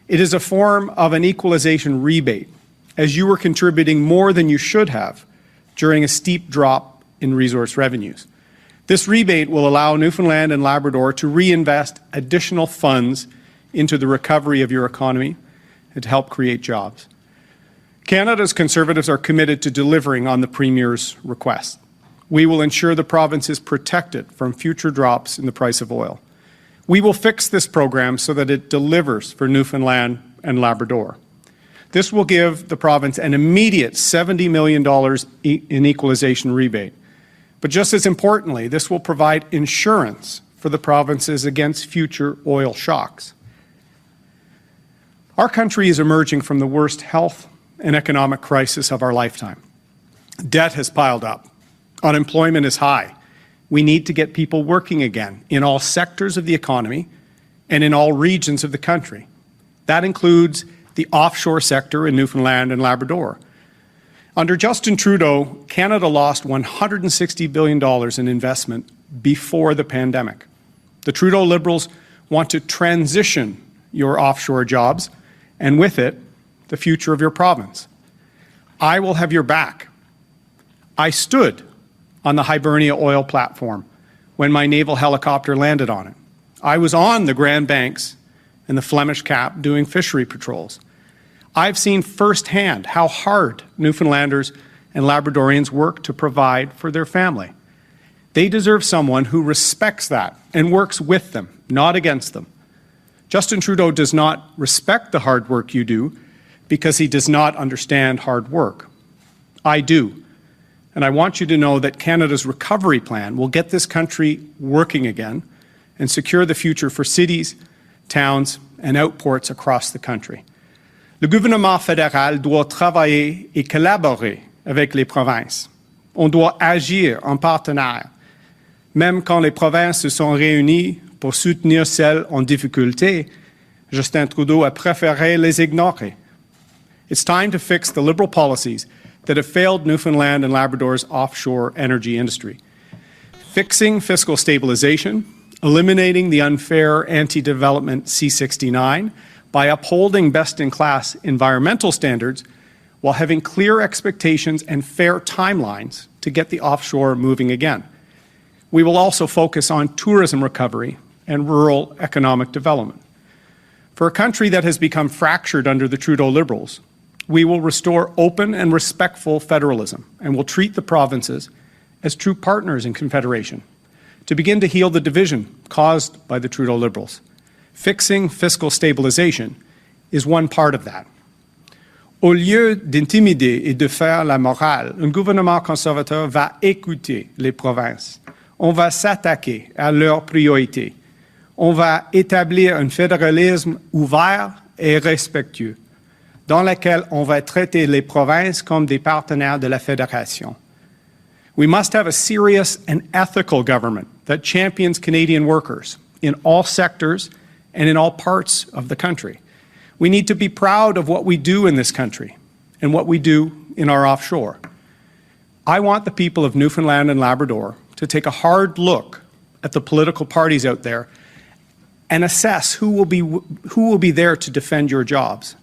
[SPEAKER 10] It is a form of an equalization rebate, as you were contributing more than you should have during a steep drop in resource revenues. This rebate will allow Newfoundland and Labrador to reinvest additional funds into the recovery of your economy and to help create jobs. Canada's Conservatives are committed to delivering on the Premier's request. We will ensure the province is protected from future drops in the price of oil. We will fix this program so that it delivers for Newfoundland and Labrador. This will give the province an immediate $70 million in equalization rebate. But just as importantly, this will provide insurance for the provinces against future oil shocks. Our country is emerging from the worst health and economic crisis of our lifetime. Debt has piled up. Unemployment is high. We need to get people working again in all sectors of the economy and in all regions of the country. That includes the offshore sector in Newfoundland and Labrador. Under Justin Trudeau, Canada lost $160 billion in investment before the pandemic. The Trudeau Liberals want to transition your offshore jobs, and with it, the future of your province. I will have your back. I stood on the Hibernia oil platform when my naval helicopter landed on it. I was on the Grand Banks and the Flemish Cap doing fishery patrols. I've seen firsthand how hard Newfoundlanders and Labradorians work to provide for their family. They deserve someone who respects that and works with them, not against them. Justin Trudeau does not respect the hard work you do because he does not understand hard work. I do. And I want you to know that Canada's recovery plan will get this country working again and secure the future for cities, towns, and outports across the country. Le gouvernement fédéral doit travailler et collaborer avec les provinces. On doit agir en partenaire. Même quand les provinces se sont réunies pour soutenir celles en difficulté, Justin Trudeau a préféré les ignorer. It's time to fix the Liberal policies that have failed Newfoundland and Labrador's offshore energy industry. Fixing fiscal stabilization, eliminating the unfair anti-development C-69 by upholding best-in-class environmental standards while having clear expectations and fair timelines to get the offshore moving again. We will also focus on tourism recovery and rural economic development. For a country that has become fractured under the Trudeau Liberals, we will restore open and respectful federalism and will treat the provinces as true partners in Confederation to begin to heal the division caused by the Trudeau Liberals. Fixing fiscal stabilization is one part of that. Au lieu d'intimider et de faire la morale, un gouvernement conservateur va écouter les provinces. On va s'attaquer à leurs priorités. On va établir un fédéralisme ouvert et respectueux, dans lequel on va traiter les provinces comme des partenaires de la fédération. We must have a serious and ethical government that champions Canadian workers in all sectors and in all parts of the country. We need to be proud of what we do in this country and what we do in our offshore. I want the people of Newfoundland and Labrador to take a hard look at the political parties out there and assess who will be there to defend your jobs.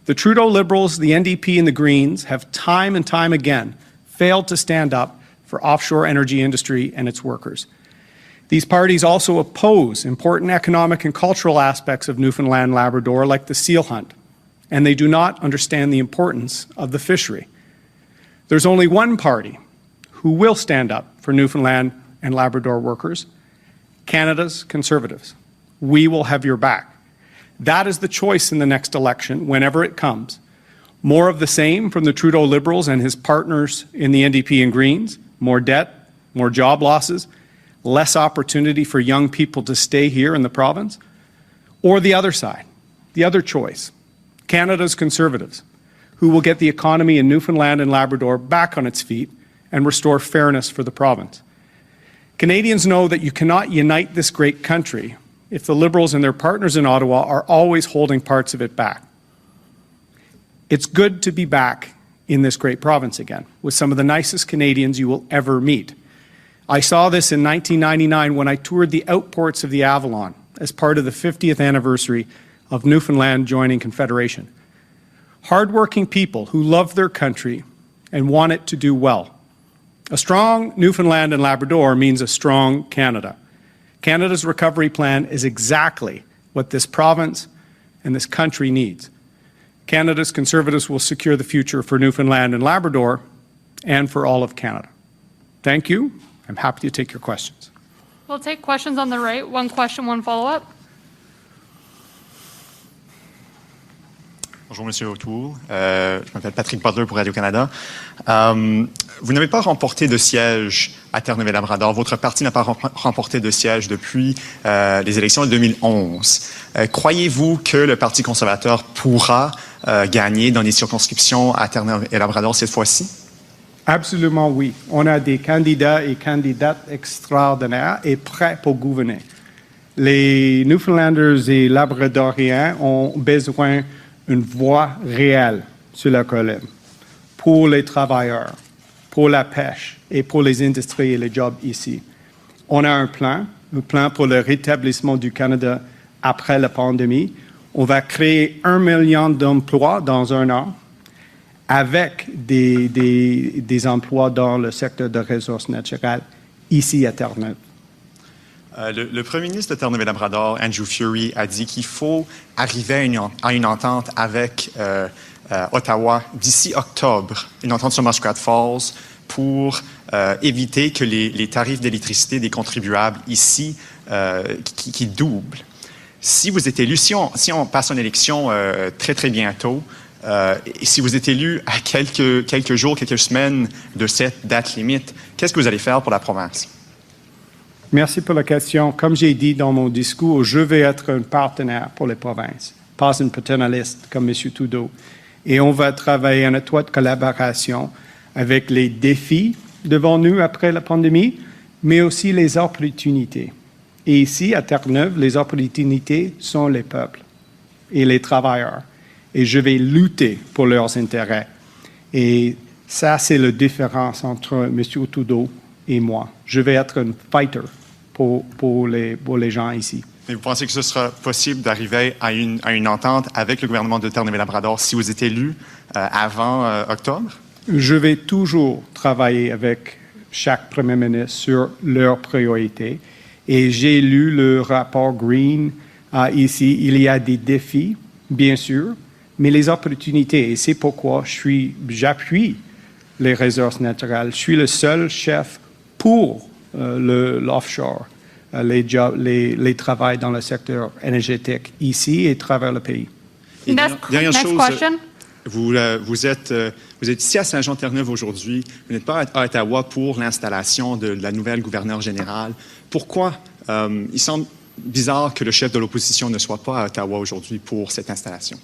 [SPEAKER 10] The Trudeau Liberals, the NDP, and the Greens have time and time again failed to stand up for offshore energy industry and its workers. These parties also oppose important economic and cultural aspects of Newfoundland and Labrador, like the seal hunt, and they do not understand the importance of the fishery. There's only one party who will stand up for Newfoundland and Labrador workers, Canada's Conservatives. We will have your back. That is the choice in the next election, whenever it comes. More of the same from the Trudeau Liberals and his partners in the NDP and Greens, more debt, more job losses, less opportunity for young people to stay here in the province, or the other side, the other choice, Canada's Conservatives, who will get the economy in Newfoundland and Labrador back on its feet and restore fairness for the province. Canadians know that you cannot unite this great country if the Liberals and their partners in Ottawa are always holding parts of it back. It's good to be back in this great province again, with some of the nicest Canadians you will ever meet. I saw this in 1999 when I toured the outports of the Avalon as part of the 50th anniversary of Newfoundland joining Confederation. Hardworking people who love their country and want it to do well. A strong Newfoundland and Labrador means a strong Canada. Canada's recovery plan is exactly what this province and this country needs. Canada's Conservatives will secure the future for Newfoundland and Labrador and for all of Canada. Thank you. I'm happy to take your questions.
[SPEAKER 11] We'll take questions on the right. One question, one follow-up.
[SPEAKER 12] Bonjour, Monsieur O'Toole. Je m'appelle Patrick Butler pour Radio-Canada. Vous n'avez pas remporté de siège à Terre-Neuve-et-Labrador. Votre parti n'a pas remporté de siège depuis les élections de 2011. Croyez-vous que le Parti conservateur pourra gagner dans les circonscriptions à Terre-Neuve-et-Labrador cette fois-ci?
[SPEAKER 10] Absolument oui. On a des candidats et candidates extraordinaires et prêts pour gouverner. Les Newfoundlanders et Labradoriens ont besoin d'une voix réelle sur la colline pour les travailleurs, pour la pêche et pour les industries et les jobs ici. On a un plan pour le rétablissement du Canada après la pandémie. On va créer 1 million d'emplois dans un an avec des emplois dans le secteur des ressources naturelles ici à Terre-Neuve.
[SPEAKER 12] Le premier ministre de Terre-Neuve-et-Labrador, Andrew Furey, a dit qu'il faut arriver à une entente avec Ottawa d'ici octobre, une entente sur Muskrat Falls pour éviter que les tarifs d'électricité des contribuables ici qui doublent. Si vous êtes élu, si on passe une élection très, très bientôt, et si vous êtes élu à quelques jours, quelques semaines de cette date limite, qu'est-ce que vous allez faire pour la province?
[SPEAKER 10] Merci pour la question. Comme j'ai dit dans mon discours, je vais être un partenaire pour les provinces, pas un paternaliste comme M. Trudeau. Et on va travailler en étroite collaboration avec les défis devant nous après la pandémie, mais aussi les opportunités. Et ici, à Terre-Neuve, les opportunités sont les peuples et les travailleurs. Et je vais lutter pour leurs intérêts. Et ça, c'est la différence entre M. Trudeau et moi. Je vais être un fighter pour les gens ici.
[SPEAKER 12] Et vous pensez que ce sera possible d'arriver à une entente avec le gouvernement de Terre-Neuve-et-Labrador si vous êtes élu avant octobre?
[SPEAKER 10] Je vais toujours travailler avec chaque premier ministre sur leurs priorités. Et j'ai lu le rapport Green ici. Il y a des défis, bien sûr, mais les opportunités. Et c'est pourquoi j'appuie les ressources naturelles. Je suis le seul chef pour l'offshore, les travaux dans le secteur énergétique ici et à travers le pays.
[SPEAKER 11] Next question.
[SPEAKER 12] Vous êtes ici à Saint-Jean-Terre-Neuve aujourd'hui. Vous n'êtes pas à Ottawa pour l'installation de la nouvelle gouverneure générale. Pourquoi il semble bizarre que le chef de l'opposition ne soit pas à Ottawa aujourd'hui pour cette installation?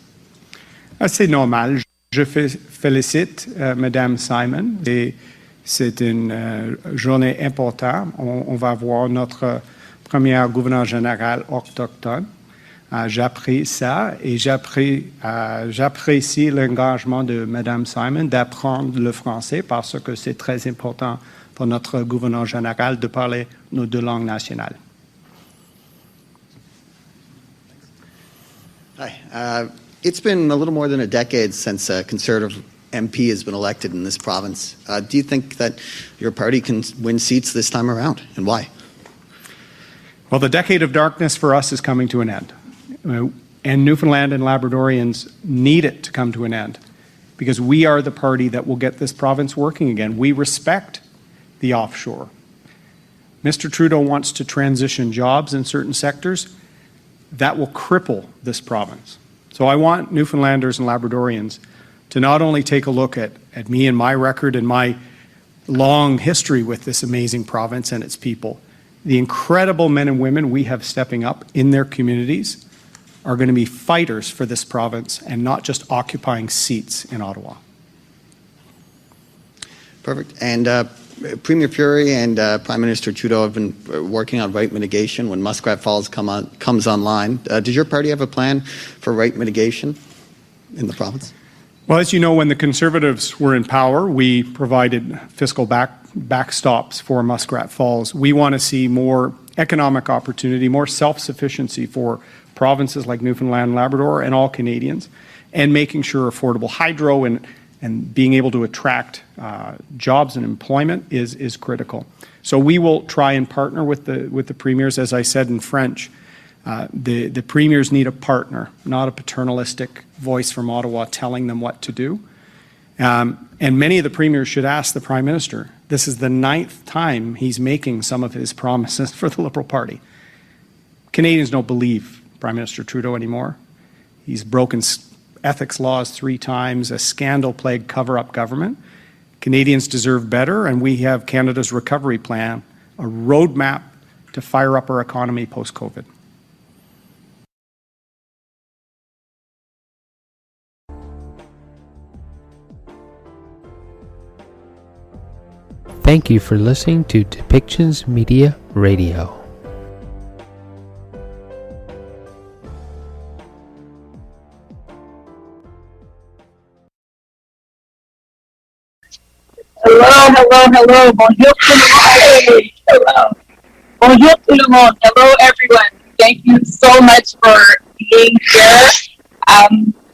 [SPEAKER 10] C'est normal. Je félicite Mme Simon. Et c'est une journée importante. On va voir notre première gouverneure générale autochtone. J'apprécie ça et j'apprécie l'engagement de Mme Simon d'apprendre le français parce que c'est très important pour notre gouverneur général de parler nos deux langues nationales.
[SPEAKER 13] Hi. It's been a little more than a decade since a Conservative MP has been elected in this province. Do you think that your party can win seats this time around, and why?
[SPEAKER 10] Well, the decade of darkness for us is coming to an end. And Newfoundland and Labradorians need it to come to an end because we are the party that will get this province working again. We respect the offshore. Mr. Trudeau wants to transition jobs in certain sectors. That will cripple this province. So I want Newfoundlanders and Labradorians to not only take a look at me and my record and my long history with this amazing province and its people, the incredible men and women we have stepping up in their communities are going to be fighters for this province and not just occupying seats in Ottawa.
[SPEAKER 13] Perfect. And Premier Furey and Prime Minister Trudeau have been working on right mitigation when Muskrat Falls comes online. Does your party have a plan for right mitigation in the province?
[SPEAKER 10] Well, as you know, when the Conservatives were in power, we provided fiscal backstops for Muskrat Falls. We want to see more economic opportunity, more self-sufficiency for provinces like Newfoundland and Labrador and all Canadians, and making sure affordable hydro and being able to attract jobs and employment is critical. So we will try and partner with the premiers, as I said in French. The premiers need a partner, not a paternalistic voice from Ottawa telling them what to do. And many of the premiers should ask the Prime Minister. This is the 9th time he's making some of his promises for the Liberal Party. Canadians don't believe Prime Minister Trudeau anymore. He's broken ethics laws 3 times, a scandal-plagued cover-up government. Canadians deserve better, and we have Canada's recovery plan, a roadmap to fire up our economy post-COVID.
[SPEAKER 1] Thank you for listening to Depictions Media Radio.
[SPEAKER 14] Hello. Bonjour tout le monde. Hello. Bonjour tout le monde. Hello, everyone. Thank you so much for being here.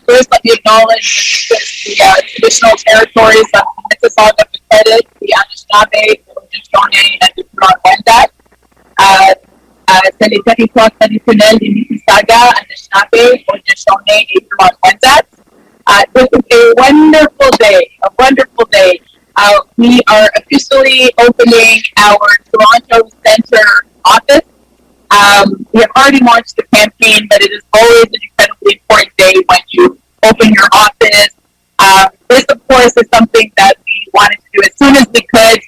[SPEAKER 14] First, let me acknowledge the traditional territories of Mississauga, Paquetted, the Anishinaabe, the Haudenosaunee, and the Huron-Wendat. C'est les territoires traditionnels de Mississauga, Anishinaabe, Haudenosaunee, and Huron-Wendat. This is a wonderful day. We are officially opening our Toronto Centre office. We have already launched the campaign, but it is always an incredibly important day when you open your office. This, of course, is something that we wanted to do as soon as we could.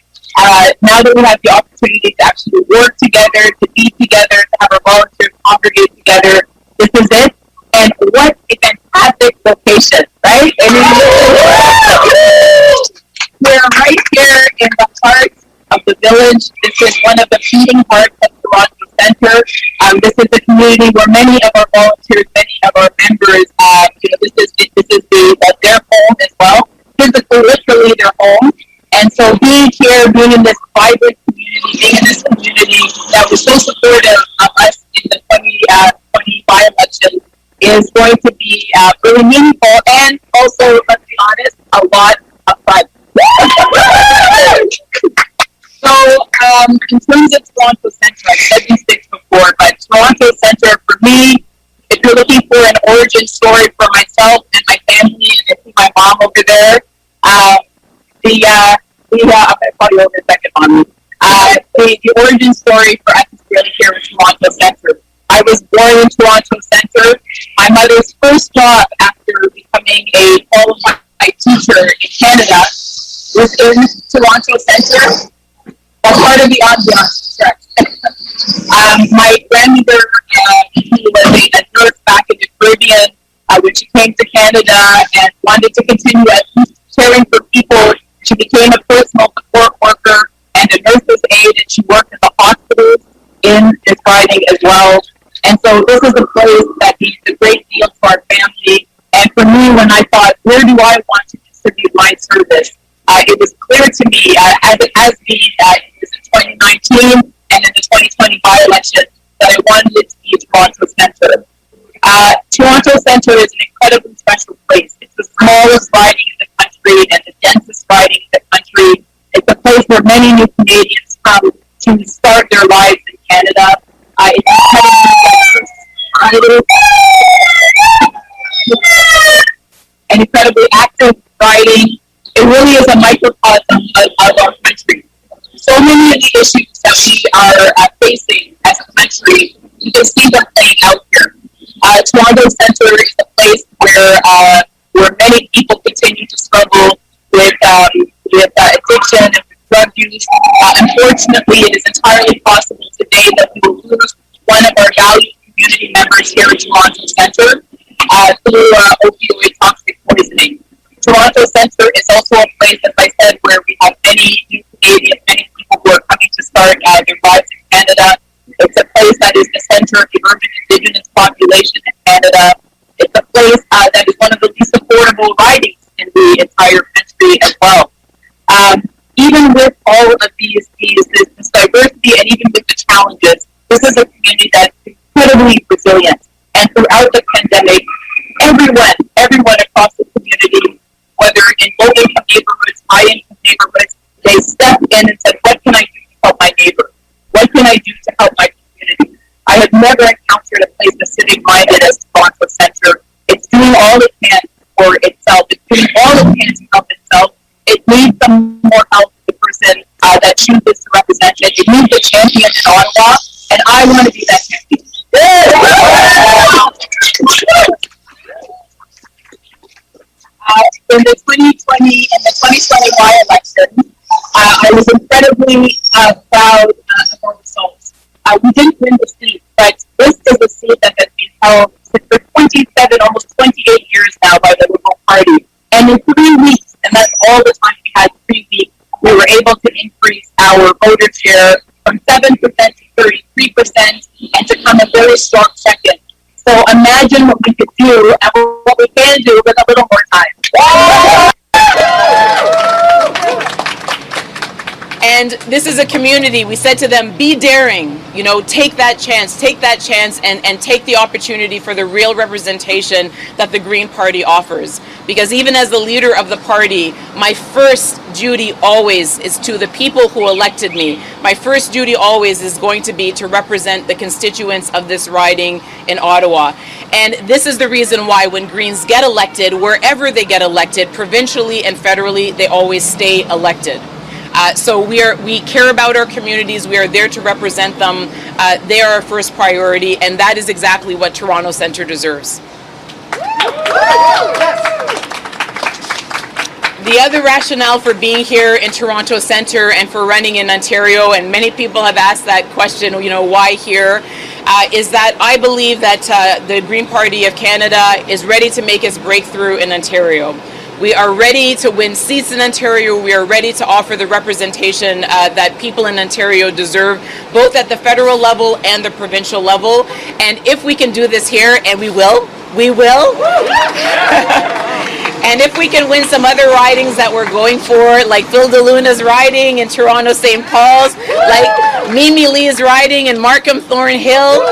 [SPEAKER 14] Now that we have the opportunity to actually work together, to be together, to have our volunteers congregate together, this is it. And what a fantastic location, right? We're right here in the heart of the village. This is one of the beating hearts of Toronto Centre. This is a community where many of our volunteers, many of our members, this is their home as well. Physically, literally their home. And so being here, being in this vibrant community, being in this community that was so supportive of us in the 2020 by-election is going to be really meaningful and also, let's be honest, a lot of fun. So, in terms of Toronto Centre, I've said these things before, but Toronto Centre, for me, if you're looking for an origin story for myself and my family, and I see my mom over there, I'm going to call you over a second, Mommy. The origin story for us is really here in Toronto Centre. I was born in Toronto Centre. My mother's first job after becoming a qualified teacher in Canada was in Toronto Centre as part of the ambiance. My grandmother was a nurse back in the Caribbean when she came to Canada and wanted to continue at least caring for people. She became a personal support worker and a nurse's aide, and she worked in the hospitals in this riding as well. And so this is a place that means a great deal to our family. And for me, when I thought, where do I want to distribute my service? It was clear to me, as it has been in 2019 and in the 2020 by-election, that I wanted it to be Toronto Centre. Toronto Centre is an incredibly special place. It's the smallest riding in the country and the densest riding in the country. It's a place where many new Canadians come to start their lives in Canada. It's an incredibly active riding. It really is a microcosm of our country. So many of the issues that we are facing as a country, you can see them playing out here. Toronto Centre is a place where many people continue to struggle with addiction and with drug use. Unfortunately, it is entirely possible today that we will lose one of our valued community members here in Toronto Centre through opioid toxic poisoning. Toronto Centre is also a place, as I said, where we have many new Canadians, many people who are coming to start their lives in Canada. It's a place that is the centre of the urban Indigenous population in Canada. It's a place that is one of the least affordable ridings in the entire country as well. Even with all of this diversity and even with the challenges, this is a community that's incredibly resilient. And throughout the pandemic, everyone across the community, whether in low-income neighborhoods, high-income neighborhoods, they stepped in and said, what can I do to help my neighbor? What can I do to help my community? I have never encountered a place as civic-minded as Toronto Centre. It's doing all it can for itself. It's doing all it can to help itself. It needs some more help from the person that chooses to represent it. It needs a champion in Ottawa, and I want to be that champion. In the 2020 by-election, I was incredibly proud of our results. We didn't win the seat, but this is a seat that has been held for 27, almost 28 years now by the Liberal Party. And in 3 weeks, and that's all the time we had, 3 weeks, we were able to increase year from 7% to 33% and to come a very strong second. So imagine what we could do and what we can do with a little more time.
[SPEAKER 15] And this is a community. We said to them, be daring, take that chance and take the opportunity for the real representation that the Green Party offers. Because even as the leader of the party, my first duty always is to the people who elected me. My first duty always is going to be to represent the constituents of this riding in Ottawa. And this is the reason why when Greens get elected, wherever they get elected, provincially and federally, they always stay elected. So we care about our communities. We are there to represent them. They are our first priority, and that is exactly what Toronto Centre deserves. The other rationale for being here in Toronto Centre and for running in Ontario, and many people have asked that question, why here, is that I believe that the Green Party of Canada is ready to make its breakthrough in Ontario. We are ready to win seats in Ontario. We are ready to offer the representation that people in Ontario deserve, both at the federal level and the provincial level. And if we can do this here, and we will. And if we can win some other ridings that we're going for, like Phil DeLuna's riding in Toronto St. Paul's, like Mimi Lee's riding in Markham Thornhill,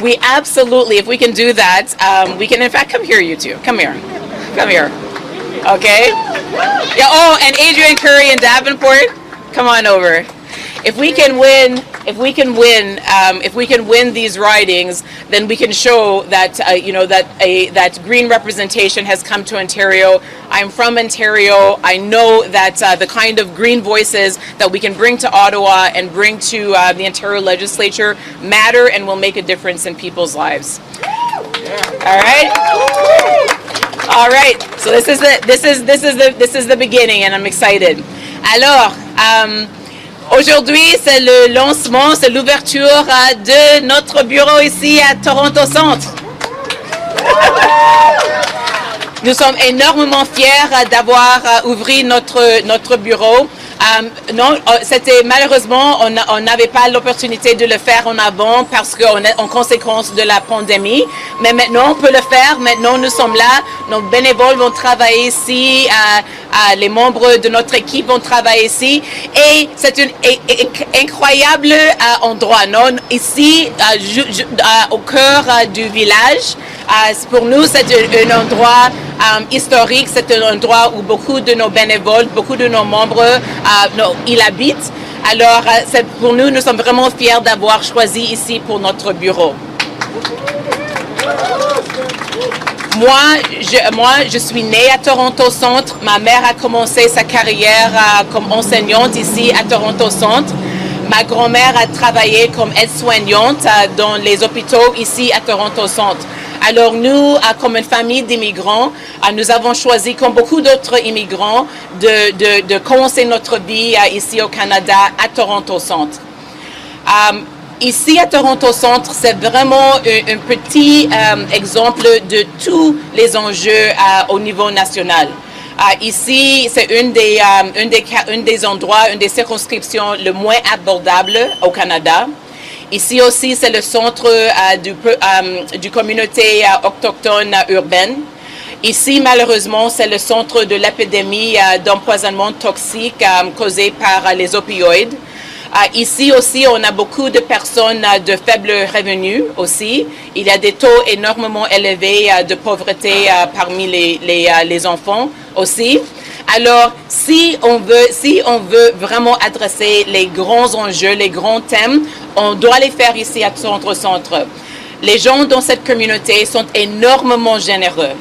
[SPEAKER 15] we absolutely, if we can do that, we can, in fact, come here, you two. Come here. Okay? Yeah, and Adrian Curry in Davenport, come on over. If we can win these ridings, then we can show that that green representation has come to Ontario. I'm from Ontario. I know that the kind of green voices that we can bring to Ottawa and bring to the Ontario legislature matter and will make a difference in people's lives. All right. So this is the beginning, and I'm excited. Alors. Aujourd'hui, c'est le lancement, c'est l'ouverture de notre bureau ici à Toronto Centre. Nous sommes énormément fiers d'avoir ouvert notre bureau. Non, c'était malheureusement, on n'avait pas l'opportunité de le faire en avant parce qu'on est en conséquence de la pandémie. Mais maintenant, on peut le faire. Maintenant, nous sommes là. Nos bénévoles vont travailler ici. Les membres de notre équipe vont travailler ici. Et c'est un incroyable endroit, non? Ici, au cœur du village. Pour nous, c'est un endroit historique. C'est un endroit où beaucoup de nos bénévoles, beaucoup de nos membres, ils habitent. Alors, pour nous, nous sommes vraiment fiers d'avoir choisi ici pour notre bureau. Moi, je suis née à Toronto Centre. Ma mère a commencé sa carrière comme enseignante ici à Toronto Centre. Ma grand-mère a travaillé comme aide-soignante dans les hôpitaux ici à Toronto Centre. Alors nous, comme une famille d'immigrants, nous avons choisi, comme beaucoup d'autres immigrants, de commencer notre vie ici au Canada à Toronto Centre. Ici à Toronto Centre, c'est vraiment un petit exemple de tous les enjeux au niveau national. Ici, c'est un des endroits, une des circonscriptions le moins abordable au Canada. Ici aussi, c'est le centre du communauté autochtone urbaine. Ici, malheureusement, c'est le centre de l'épidémie d'empoisonnement toxique causée par les opioïdes. Ici aussi, on a beaucoup de personnes de faibles revenus aussi. Il y a des taux énormément élevés de pauvreté parmi les enfants aussi. Alors, si on veut vraiment adresser les grands enjeux, les grands thèmes, on doit les faire ici à Toronto Centre. Les gens dans cette communauté sont énormément généreux.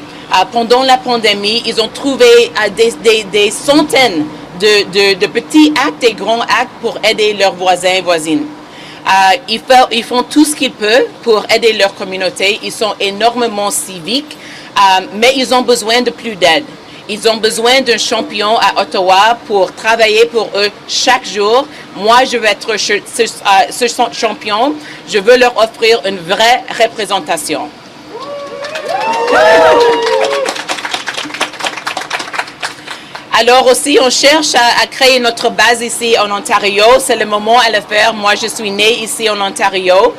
[SPEAKER 15] Pendant la pandémie, ils ont trouvé des centaines de petits actes et grands actes pour aider leurs voisins et voisines. Ils font tout ce qu'ils peuvent pour aider leur communauté. Ils sont énormément civiques, mais ils ont besoin de plus d'aide. Ils ont besoin d'un champion à Ottawa pour travailler pour eux chaque jour. Moi, je veux être ce champion. Je veux leur offrir une vraie représentation. Alors aussi, on cherche à créer notre base ici en Ontario. C'est le moment à le faire. Moi, je suis née ici en Ontario.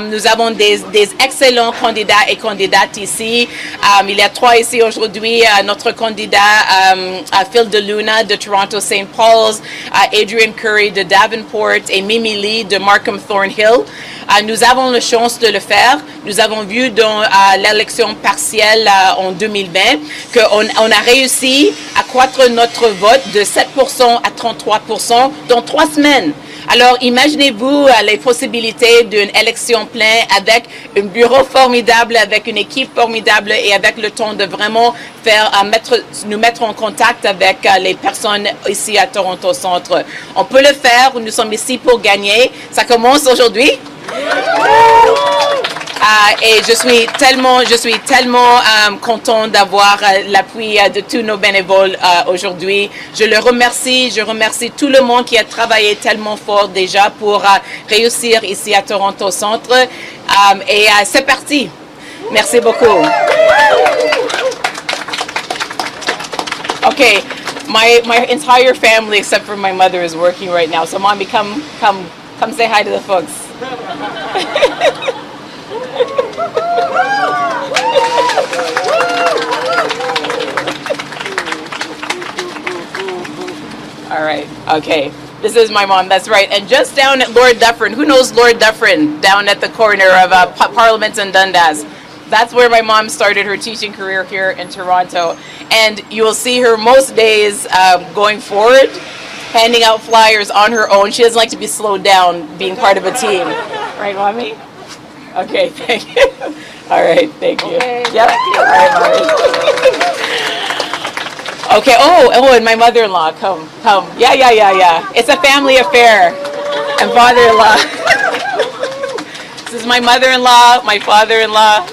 [SPEAKER 15] Nous avons des excellents candidats et candidates ici. Il y a 3 ici aujourd'hui. Notre candidat Phil DeLuna de Toronto St. Paul's, Adrian Curry de Davenport et Mimi Lee de Markham Thornhill. Nous avons la chance de le faire. Nous avons vu dans l'élection partielle en 2020 qu'on a réussi à croître notre vote de 7% à 33% dans 3 semaines. Alors, imaginez-vous les possibilités d'une élection pleine avec un bureau formidable, avec une équipe formidable et avec le temps de vraiment nous mettre en contact avec les personnes ici à Toronto Centre. On peut le faire. Nous sommes ici pour gagner. Ça commence aujourd'hui. Et je suis tellement content d'avoir l'appui de tous nos bénévoles aujourd'hui. Je remercie tout le monde qui a travaillé tellement fort déjà pour réussir ici à Toronto Centre. Et c'est parti. Merci beaucoup. Okay, my entire family except for my mother is working right now. So mommy, come say hi to the folks. All right. Okay. This is my mom. That's right. And just down at Lord Dufferin. Who knows Lord Dufferin? Down at the corner of Parliament and Dundas. That's where my mom started her teaching career here in Toronto. And you will see her most days going forward, handing out flyers on her own. She doesn't like to be slowed down being part of a team. Right, Mommy? Okay, thank you. All right, thank you. Okay. Yep. All right, Mommy. Okay, and my mother-in-law, come. Yeah. It's a family affair. And father-in-law. This is my mother-in-law, my father-in-law.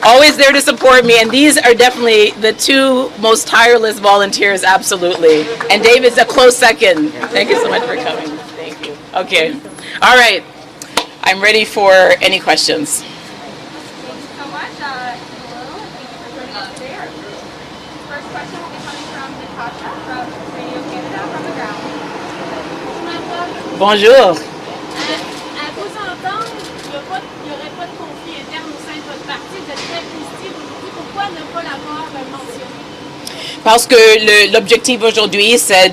[SPEAKER 15] Always there to support me, and these are definitely the 2 most tireless volunteers, absolutely. And David's a close second. Thank you so much for coming. Thank you. Okay. All right. I'm ready for any questions.
[SPEAKER 11] Thank you so much. Hello, thank you for joining us today. Our first question will be coming from Natasha from Radio Canada from the ground.
[SPEAKER 15] Bonjour.
[SPEAKER 11] À vous entendre, il n'y aurait pas de conflit interne au sein de votre parti. Vous êtes très positif aujourd'hui. Pourquoi ne pas l'avoir mentionné?
[SPEAKER 15] Parce que l'objectif aujourd'hui, c'est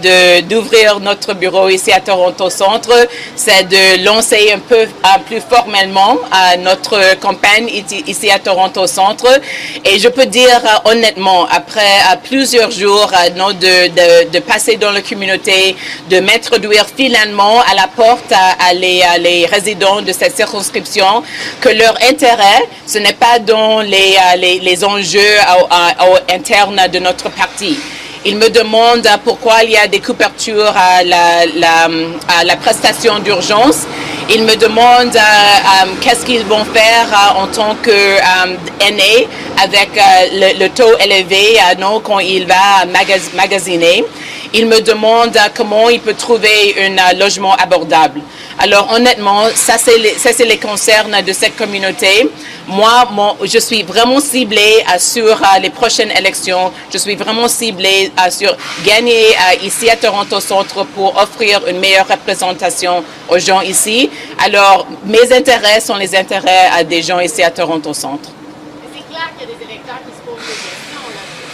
[SPEAKER 15] d'ouvrir notre bureau ici à Toronto Centre, c'est de lancer un peu plus formellement notre campagne ici à Toronto Centre. Et je peux dire honnêtement, après plusieurs jours de passer dans la communauté, de m'introduire finalement à la porte à les résidents de cette circonscription, que leur intérêt, ce n'est pas dans les enjeux internes de notre parti. Ils me demandent pourquoi il y a des couvertures à la prestation d'urgence. Ils me demandent qu'est-ce qu'ils vont faire en tant qu'aînés avec le taux élevé quand il va magasiner. Ils me demandent comment il peut trouver un logement abordable. Alors honnêtement, ça c'est les concerns de cette communauté. Moi, je suis vraiment ciblée sur les prochaines élections. Je suis vraiment ciblée sur gagner ici à Toronto Centre pour offrir une meilleure représentation aux gens ici. Alors, mes intérêts sont les intérêts des gens ici à Toronto Centre.
[SPEAKER 11] C'est clair qu'il y a des électeurs qui se posent des questions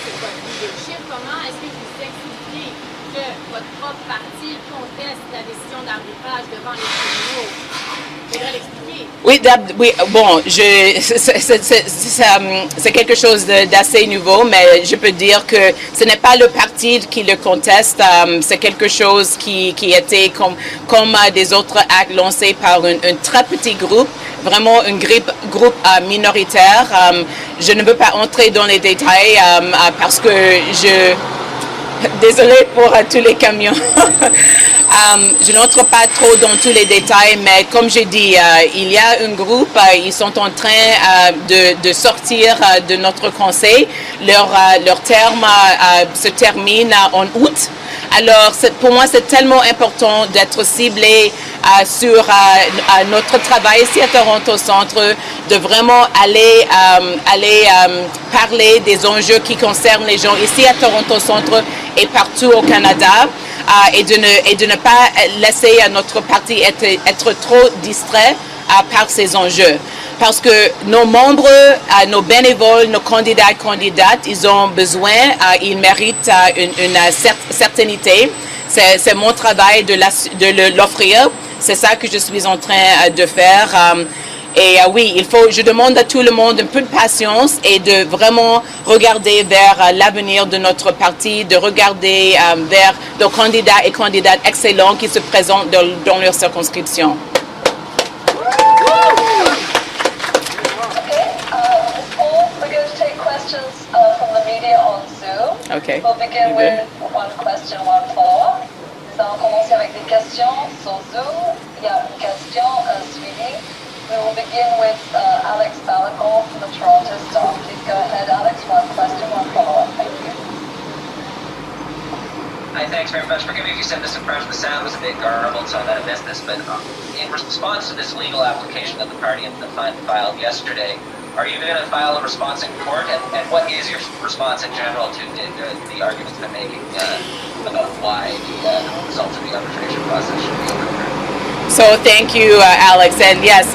[SPEAKER 11] sur votre leadership. Comment est-ce que vous expliquez que votre propre parti conteste la décision d'arbitrage devant les tribunaux? Vous devez l'expliquer.
[SPEAKER 15] Oui, bon, c'est quelque chose d'assez nouveau, mais je peux dire que ce n'est pas le parti qui le conteste, c'est quelque chose qui était comme des autres actes lancés par un très petit groupe, vraiment un groupe minoritaire. Je ne veux pas entrer dans les détails parce que désolée pour tous les camions. Je n'entre pas trop dans tous les détails, mais comme j'ai dit, il y a un groupe, ils sont en train de sortir de notre conseil. Leur terme se termine en août. Alors, pour moi, c'est tellement important d'être ciblé sur notre travail ici à Toronto Centre, de vraiment aller parler des enjeux qui concernent les gens ici à Toronto Centre et partout au Canada, et de ne pas laisser notre parti être trop distrait par ces enjeux. Parce que nos membres, nos bénévoles, nos candidats et candidates, ils ont besoin, ils méritent une certainité. C'est mon travail de l'offrir. C'est ça que je suis en train de faire. Et oui, je demande à tout le monde un peu de patience et de vraiment regarder vers l'avenir de notre parti, de regarder vers nos candidats et candidates excellents qui se présentent dans leur circonscription.
[SPEAKER 16] From the media on Zoom.
[SPEAKER 15] Okay.
[SPEAKER 16] We'll begin with one question, one follow-up. Nous allons commencer avec des questions sur Zoom. Il y a une question suivie. We will begin with Alex Balagon from the Toronto Star. Please go ahead, Alex. One question, one follow-up. Thank you.
[SPEAKER 17] Hi, thanks very much. Forgive me if you said this in French. The sound was a bit garbled, so I might have missed this. But in response to this legal application that the party filed yesterday, are you going to file a response in court? And what is your response in general to the arguments been making about why the results of the arbitration process should be overturned?
[SPEAKER 15] So thank you, Alex. And yes,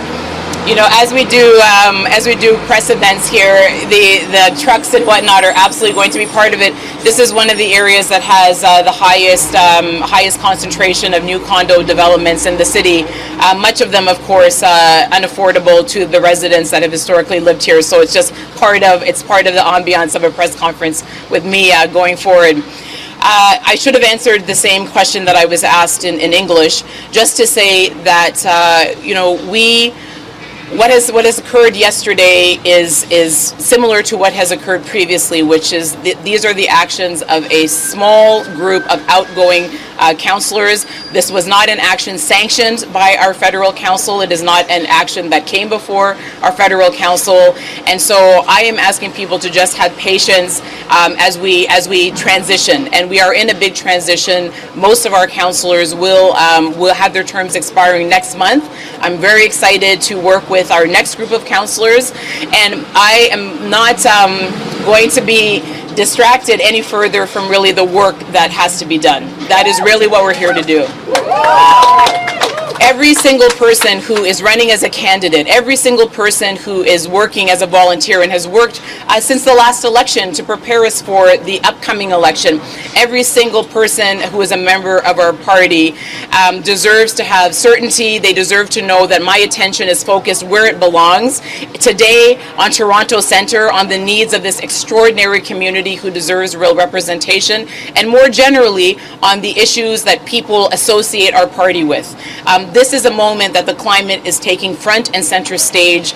[SPEAKER 15] you know, as we do press events here, the trucks and whatnot are absolutely going to be part of it. This is one of the areas that has the highest concentration of new condo developments in the city. Much of them, of course, unaffordable to the residents that have historically lived here. So it's just part of the ambiance of a press conference with me going forward. I should have answered the same question that I was asked in English, just to say that you know, what has occurred yesterday is similar to what has occurred previously, which is these are the actions of a small group of outgoing councillors. This was not an action sanctioned by our federal council. It is not an action that came before our federal council, and so I am asking people to just have patience as we transition, and we are in a big transition. Most of our councillors will have their terms expiring next month. I'm very excited to work with our next group of councillors, and I am not going to be distracted any further from really the work that has to be done. That is really what we're here to do. Every single person who is running as a candidate, every single person who is working as a volunteer and has worked since the last election to prepare us for the upcoming election, every single person who is a member of our party deserves to have certainty. They deserve to know that my attention is focused where it belongs. Today on Toronto Centre, on the needs of this extraordinary community who deserves real representation, and more generally on the issues that people associate our party with. This is a moment that the climate is taking front and center stage.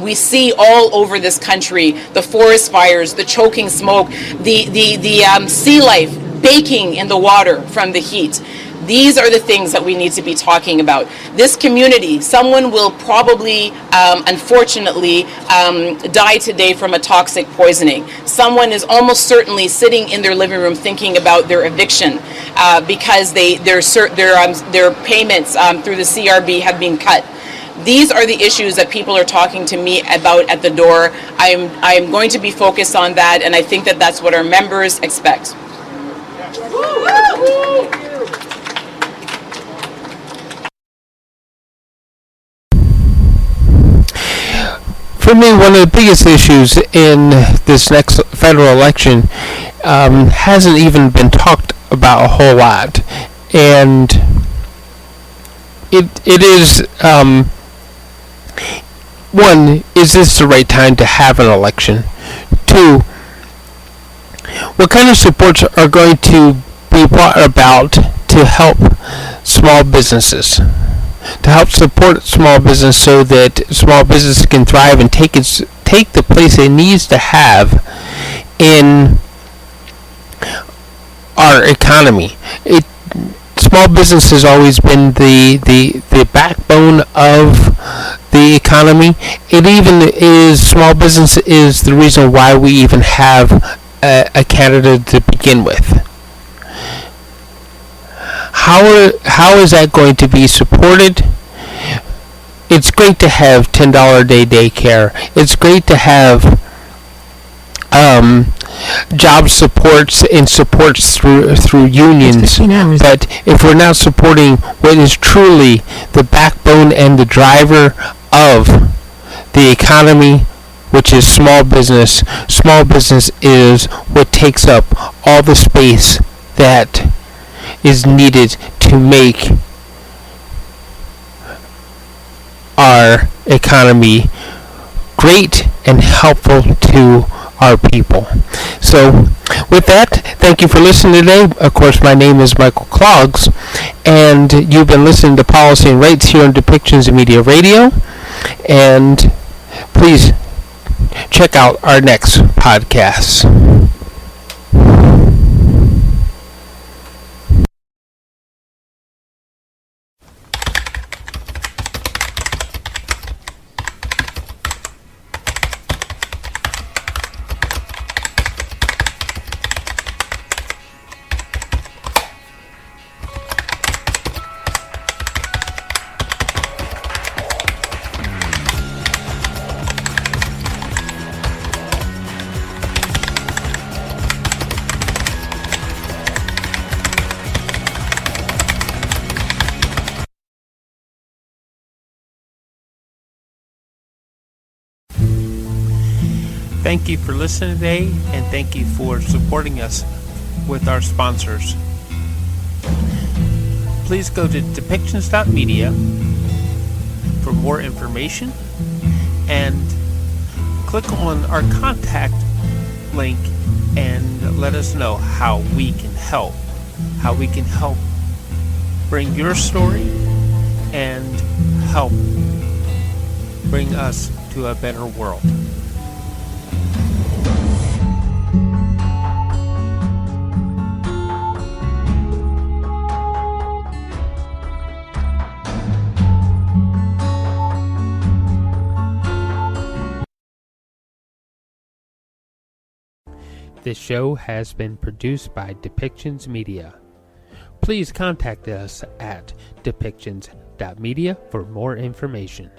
[SPEAKER 15] We see all over this country the forest fires, the choking smoke, the sea life baking in the water from the heat. These are the things that we need to be talking about. This community, someone will probably, unfortunately, die today from a toxic poisoning. Someone is almost certainly sitting in their living room thinking about their eviction because their payments through the CRB have been cut. These are the issues that people are talking to me about at the door. I am going to be focused on that, and I think that that's what our members expect.
[SPEAKER 1] For me, one of the biggest issues in this next federal election hasn't even been talked about a whole lot, and it is one, is this the right time to have an election? Two, what kind of supports are going to be brought about to help small businesses? To help support small business so that small business can thrive and take the place it needs to have in our economy. Small business has always been the backbone of the economy. Small business is the reason why we even have a Canada to begin with. how is that going to be supported? It's great to have $10 a day daycare. It's great to have job supports and supports through unions. But if we're not supporting what is truly the backbone and the driver of the economy, which is small business is what takes up all the space that is needed to make our economy great and helpful to our people. So with that, thank you for listening today. Of course, my name is Michael Clogs, and you've been listening to Policy and Rights here on Depictions Media Radio. And please check out our next podcast. Thank you for listening today, and thank you for supporting us with our sponsors. Please go to depictions.media for more information, and click on our contact link and let us know how we can help bring your story and help bring us to a better world. This show has been produced by Depictions Media. Please contact us at depictions.media for more information.